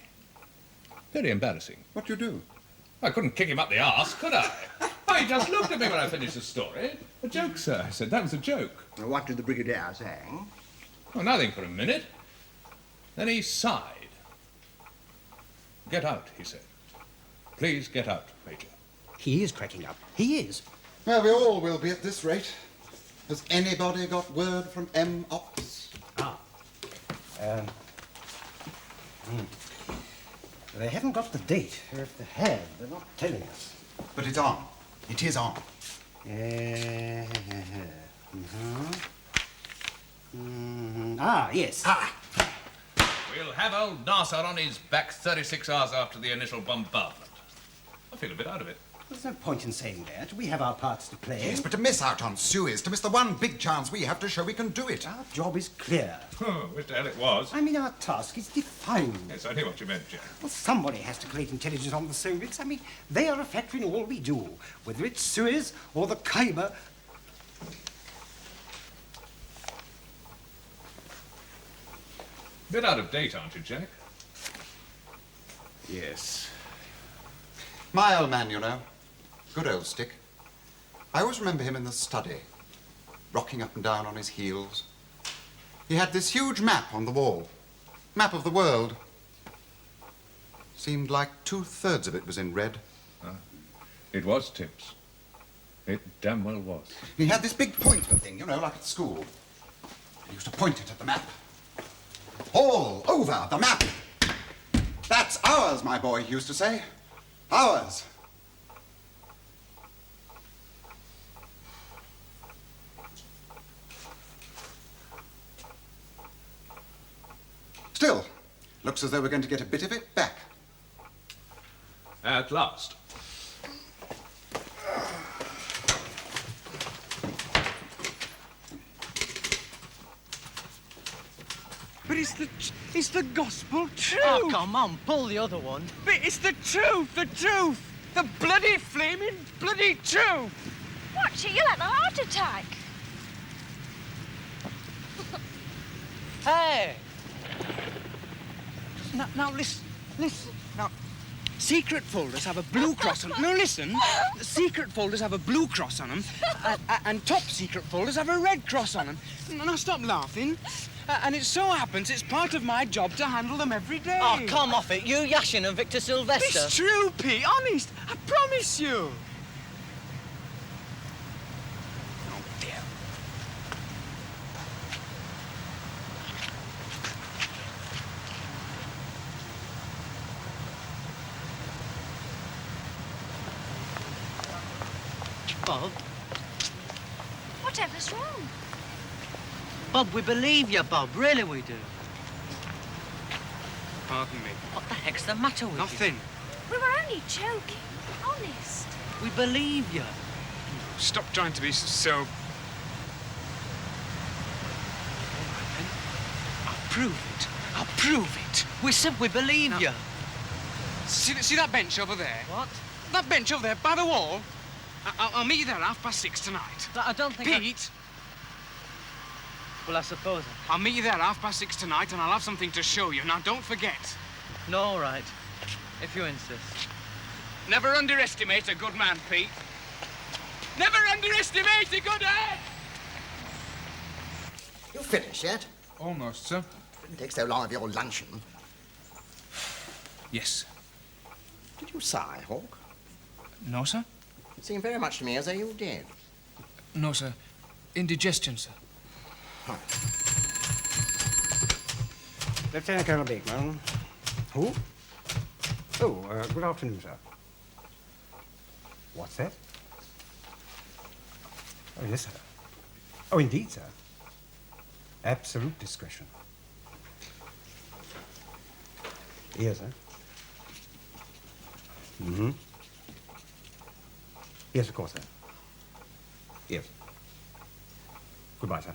[SPEAKER 7] Very embarrassing.
[SPEAKER 10] What you do?
[SPEAKER 7] I couldn't kick him up the arse, could I? Oh, he just looked at me when I finished the story. A joke, sir. I said that was a joke.
[SPEAKER 8] What did the Brigadier say?
[SPEAKER 7] Oh, nothing for a minute. Then he sighed. Get out, he said. Please get out, Major.
[SPEAKER 6] He is cracking up. He is.
[SPEAKER 10] Well, we all will be at this rate. Has anybody got word from M. Ops?
[SPEAKER 6] They haven't got the date. Or if they have, they're not telling us.
[SPEAKER 10] But it's on. It is on.
[SPEAKER 6] Yes.
[SPEAKER 7] We'll have old Nasser on his back 36 hours after the initial bombardment. I feel a bit out of it.
[SPEAKER 6] There's no point in saying that. We have our parts to play.
[SPEAKER 10] Yes, but to miss out on Suez, to miss the one big chance we have to show we can do it.
[SPEAKER 6] Our job is clear.
[SPEAKER 7] Oh, wish to hell it was.
[SPEAKER 6] I mean, our task is defined.
[SPEAKER 7] Yes, I knew what you meant, Jack.
[SPEAKER 6] Well, somebody has to collate intelligence on the Soviets. I mean, they are a factor in all we do, whether it's Suez or the Khyber.
[SPEAKER 7] Bit out of date, aren't you, Jack?
[SPEAKER 10] Yes. My old man, you know. Good old stick. I always remember him in the study, rocking up and down on his heels. He had this huge map on the wall. Map of the world. Seemed like 2/3 of it was in red.
[SPEAKER 7] It was, Tips. It damn well was.
[SPEAKER 10] He had this big pointer thing, you know, like at school. He used to point it at the map. All over the map. That's ours, my boy, he used to say. Ours. Still, looks as though we're going to get a bit of it back.
[SPEAKER 7] At last.
[SPEAKER 18] But it's the gospel truth.
[SPEAKER 19] Oh, come on, pull the other one.
[SPEAKER 18] But it's the truth, the bloody flaming bloody truth.
[SPEAKER 21] Watch it, you'll have a heart attack.
[SPEAKER 18] Hey. Now listen. Now, secret folders have a blue cross on them. No, listen. Secret folders have a blue cross on them, and top secret folders have a red cross on them. Now stop laughing. And it so happens it's part of my job to handle them every day.
[SPEAKER 19] Oh, come off it. You, Yashin and Victor Sylvester.
[SPEAKER 18] It's true, Pete. Honest. I promise you. Oh, dear.
[SPEAKER 19] Bob?
[SPEAKER 21] Whatever's wrong?
[SPEAKER 19] Bob, we believe you, Bob. Really we do.
[SPEAKER 3] Pardon me.
[SPEAKER 19] What the heck's the matter with
[SPEAKER 3] Nothing.
[SPEAKER 21] We were only joking. Honest.
[SPEAKER 19] you? We believe you.
[SPEAKER 3] Stop trying to be so... I'll prove it.
[SPEAKER 19] We simply believe you.
[SPEAKER 3] See that bench over there?
[SPEAKER 19] What?
[SPEAKER 3] That bench over there by the wall? I'll meet you there at 6:30 tonight.
[SPEAKER 19] I don't think
[SPEAKER 3] Pete!
[SPEAKER 19] Well, I suppose.
[SPEAKER 3] I'll meet you there at 6:30 tonight, and I'll have something to show you. Now, don't forget.
[SPEAKER 19] No, all right. If you insist.
[SPEAKER 3] Never underestimate a good man, Pete. Never underestimate a good head!
[SPEAKER 9] You finished yet?
[SPEAKER 3] Almost, sir.
[SPEAKER 9] Didn't take so long of your luncheon.
[SPEAKER 3] Yes.
[SPEAKER 9] Did you sigh, Hawk?
[SPEAKER 3] No, sir.
[SPEAKER 9] It seemed very much to me as though you did.
[SPEAKER 3] No, sir. Indigestion, sir.
[SPEAKER 6] Lieutenant Colonel Beekman. Who? Oh, good afternoon, sir. What's that? Oh, yes, sir. Oh, indeed, sir. Absolute discretion. Yes, sir. Mm-hmm. Yes, of course, sir. Yes. Goodbye, sir.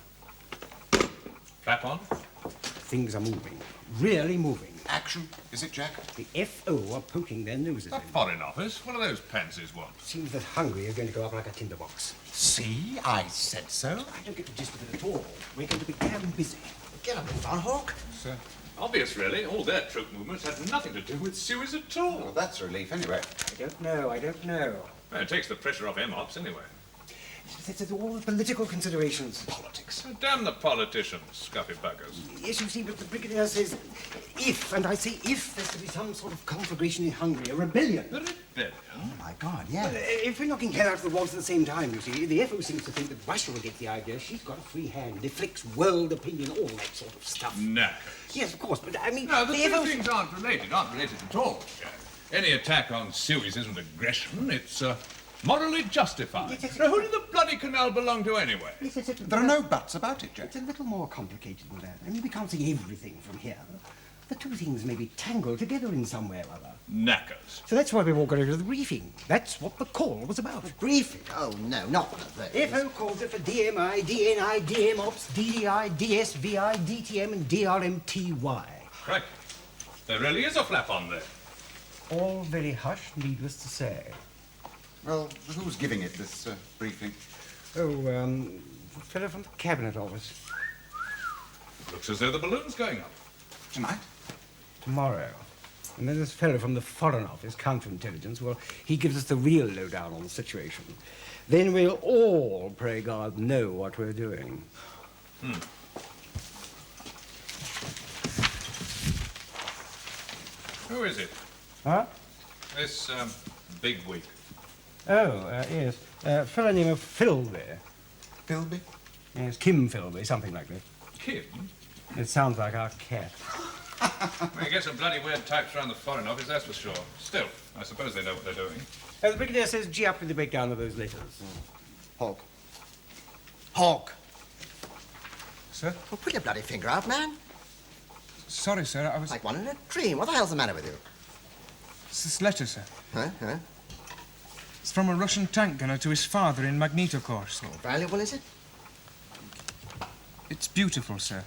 [SPEAKER 7] Flap on.
[SPEAKER 6] Things are moving. Really moving.
[SPEAKER 10] Action, is it, Jack?
[SPEAKER 6] The FO are poking their noses
[SPEAKER 7] The
[SPEAKER 6] in.
[SPEAKER 7] Foreign Office? What do those pansies want?
[SPEAKER 6] Seems that Hungary are going to go up like a tinderbox.
[SPEAKER 10] See? I said so.
[SPEAKER 6] I don't get the gist of it at all. We're going to be damn busy.
[SPEAKER 9] Get a move on, Hawk.
[SPEAKER 7] Sir. Obvious, really. All their troop movements had nothing to do with Suez at all.
[SPEAKER 10] Well, that's a relief, anyway.
[SPEAKER 6] I don't know.
[SPEAKER 7] Well, it takes the pressure off M-Ops, anyway.
[SPEAKER 6] It's all the political considerations.
[SPEAKER 10] Politics.
[SPEAKER 7] Oh, damn the politicians, scuffy buggers.
[SPEAKER 6] Yes, you see, but the brigadier says if, and I say if, there's to be some sort of conflagration in Hungary, a rebellion.
[SPEAKER 7] A rebellion?
[SPEAKER 10] Oh, my God, yeah.
[SPEAKER 6] Well, if we're knocking head out of the walls at the same time, you see, the FO seems to think that Russia will get the idea. She's got a free hand, deflects world opinion, all that sort of stuff.
[SPEAKER 7] Knackers.
[SPEAKER 6] Yes, of course, but I mean...
[SPEAKER 7] No, the two
[SPEAKER 6] FO...
[SPEAKER 7] things aren't related at all, Jack. Any attack on Suez isn't aggression, it's Morally justified. Now, who did the bloody canal belong to anyway?
[SPEAKER 10] There are no buts about it, Jack.
[SPEAKER 6] It's a little more complicated than that. I mean, we can't see everything from here. The two things may be tangled together in some way or other.
[SPEAKER 7] Knackers.
[SPEAKER 6] So that's why we've all got to go to the briefing. That's what the call was about.
[SPEAKER 9] Briefing? Oh, no, not one of those.
[SPEAKER 6] FO calls it for DMI, DNI, DMOps, DDI, DSVI, DTM, and DRMTY.
[SPEAKER 7] Right. There really is a flap on there.
[SPEAKER 6] All very hushed, needless to say.
[SPEAKER 10] Well, who's giving it this briefing?
[SPEAKER 6] Oh, the fellow from the Cabinet Office.
[SPEAKER 7] Looks as though the balloon's going up.
[SPEAKER 10] Tonight?
[SPEAKER 6] Tomorrow. And then this fellow from the Foreign Office, counterintelligence, well, he gives us the real lowdown on the situation. Then we'll all, pray God, know what we're doing.
[SPEAKER 7] Who is it?
[SPEAKER 6] Huh?
[SPEAKER 7] This, bigwig.
[SPEAKER 6] Oh, yes. A fellow named Philby.
[SPEAKER 10] Philby?
[SPEAKER 6] Yes, Kim Philby, something like that.
[SPEAKER 7] Kim?
[SPEAKER 6] It sounds like our cat.
[SPEAKER 7] I guess some bloody weird types around the Foreign Office, that's for sure. Still, I suppose they know what they're doing.
[SPEAKER 6] The Brigadier says gee up with the breakdown of those letters.
[SPEAKER 9] Hawk. Hawk.
[SPEAKER 3] Sir?
[SPEAKER 9] Well, put your bloody finger out, man.
[SPEAKER 3] Sorry, sir, I was...
[SPEAKER 9] Like one in a dream. What the hell's the matter with you?
[SPEAKER 3] It's this letter, sir.
[SPEAKER 9] Huh?
[SPEAKER 3] It's from a Russian tank gunner to his father in Magnitokorsk.
[SPEAKER 9] Valuable, is it?
[SPEAKER 3] It's beautiful, sir.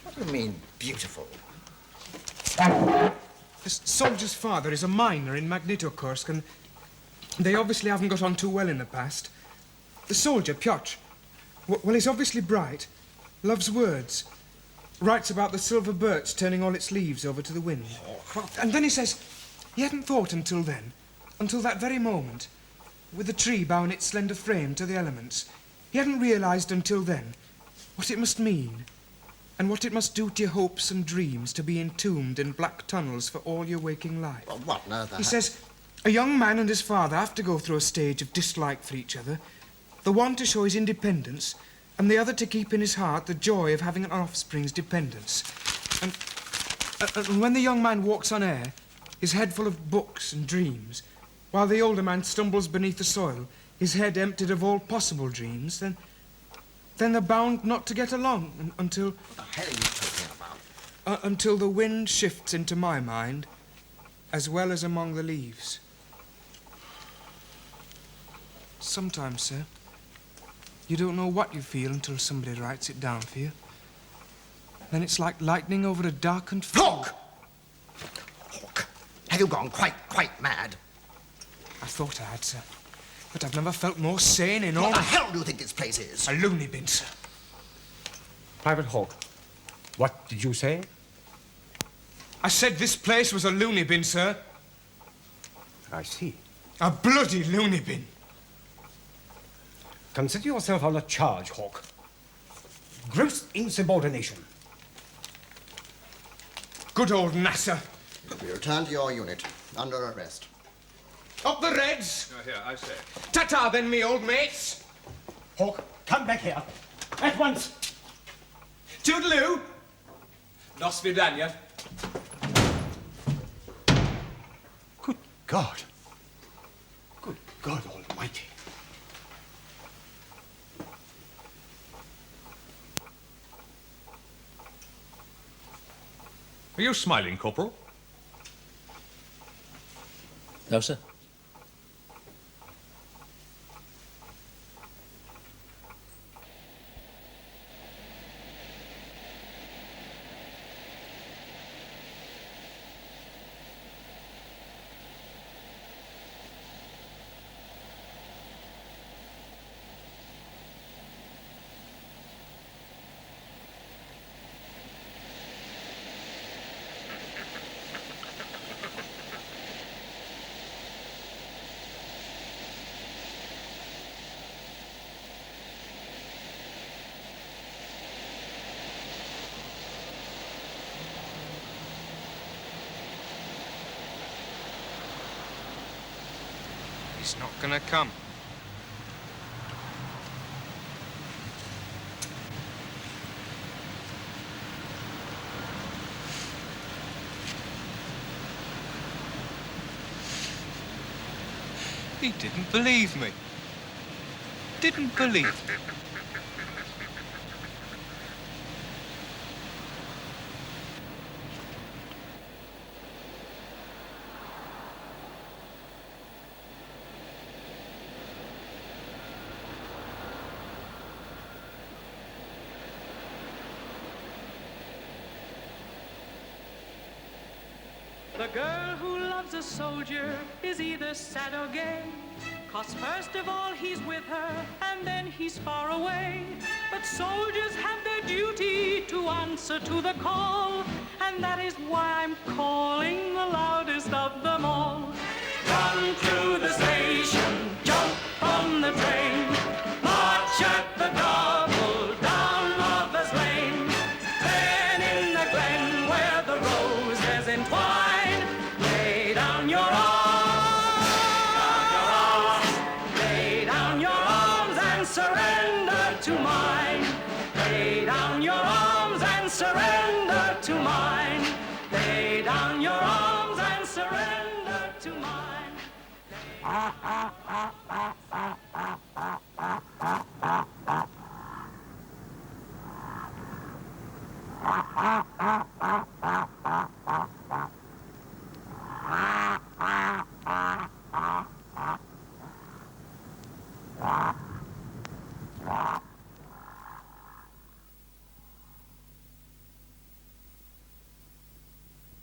[SPEAKER 9] What do you mean, beautiful?
[SPEAKER 3] This soldier's father is a miner in Magnitokorsk, and they obviously haven't got on too well in the past. The soldier, Pyotr, well, he's obviously bright, loves words, writes about the silver birch turning all its leaves over to the wind. And then he says he hadn't thought until then, until that very moment, with the tree bowing its slender frame to the elements, he hadn't realised until then what it must mean, and what it must do to your hopes and dreams to be entombed in black tunnels for all your waking life.
[SPEAKER 9] Well, what on earth?
[SPEAKER 3] He says a young man and his father have to go through a stage of dislike for each other, the one to show his independence, and the other to keep in his heart the joy of having an offspring's dependence. And when the young man walks on air, his head full of books and dreams, while the older man stumbles beneath the soil, his head emptied of all possible dreams, then they're bound not to get along until...
[SPEAKER 9] What the hell are you talking about?
[SPEAKER 3] Until the wind shifts into my mind, as well as among the leaves. Sometimes, sir, you don't know what you feel until somebody writes it down for you. Then it's like lightning over a darkened field.
[SPEAKER 9] Hawk! Have you gone quite mad?
[SPEAKER 3] I thought I had, sir. But I've never felt more sane in all...
[SPEAKER 9] What the hell do you think this place is?
[SPEAKER 3] A loony bin, sir.
[SPEAKER 6] Private Hawk, what did you say?
[SPEAKER 3] I said this place was a loony bin, sir.
[SPEAKER 6] I see.
[SPEAKER 3] A bloody loony bin.
[SPEAKER 6] Consider yourself under charge, Hawk. Gross insubordination.
[SPEAKER 3] Good old Nasser.
[SPEAKER 9] You return to your unit, under arrest.
[SPEAKER 3] Up the Reds!
[SPEAKER 7] Oh, here, I say.
[SPEAKER 3] Ta-ta then, me old mates!
[SPEAKER 6] Hawk, come back here. At once!
[SPEAKER 3] Toodaloo! Do svidania.
[SPEAKER 6] Good God. Good God Almighty.
[SPEAKER 7] Are you smiling, Corporal?
[SPEAKER 5] No, sir.
[SPEAKER 3] He's not gonna come. He didn't believe me. Didn't believe me.
[SPEAKER 11] The girl who loves a soldier is either sad or gay. 'Cause first of all he's with her, and then he's far away. But soldiers have their duty to answer to the call, and that is why I'm calling the loudest of them all. Run through the station, jump on the train, march at the double down Lover's Lane. Then in the glen where the roses entwine, lay down your arms, lay down your arms and surrender to mine. Lay down your arms and surrender to mine. Lay down your arms and surrender to mine.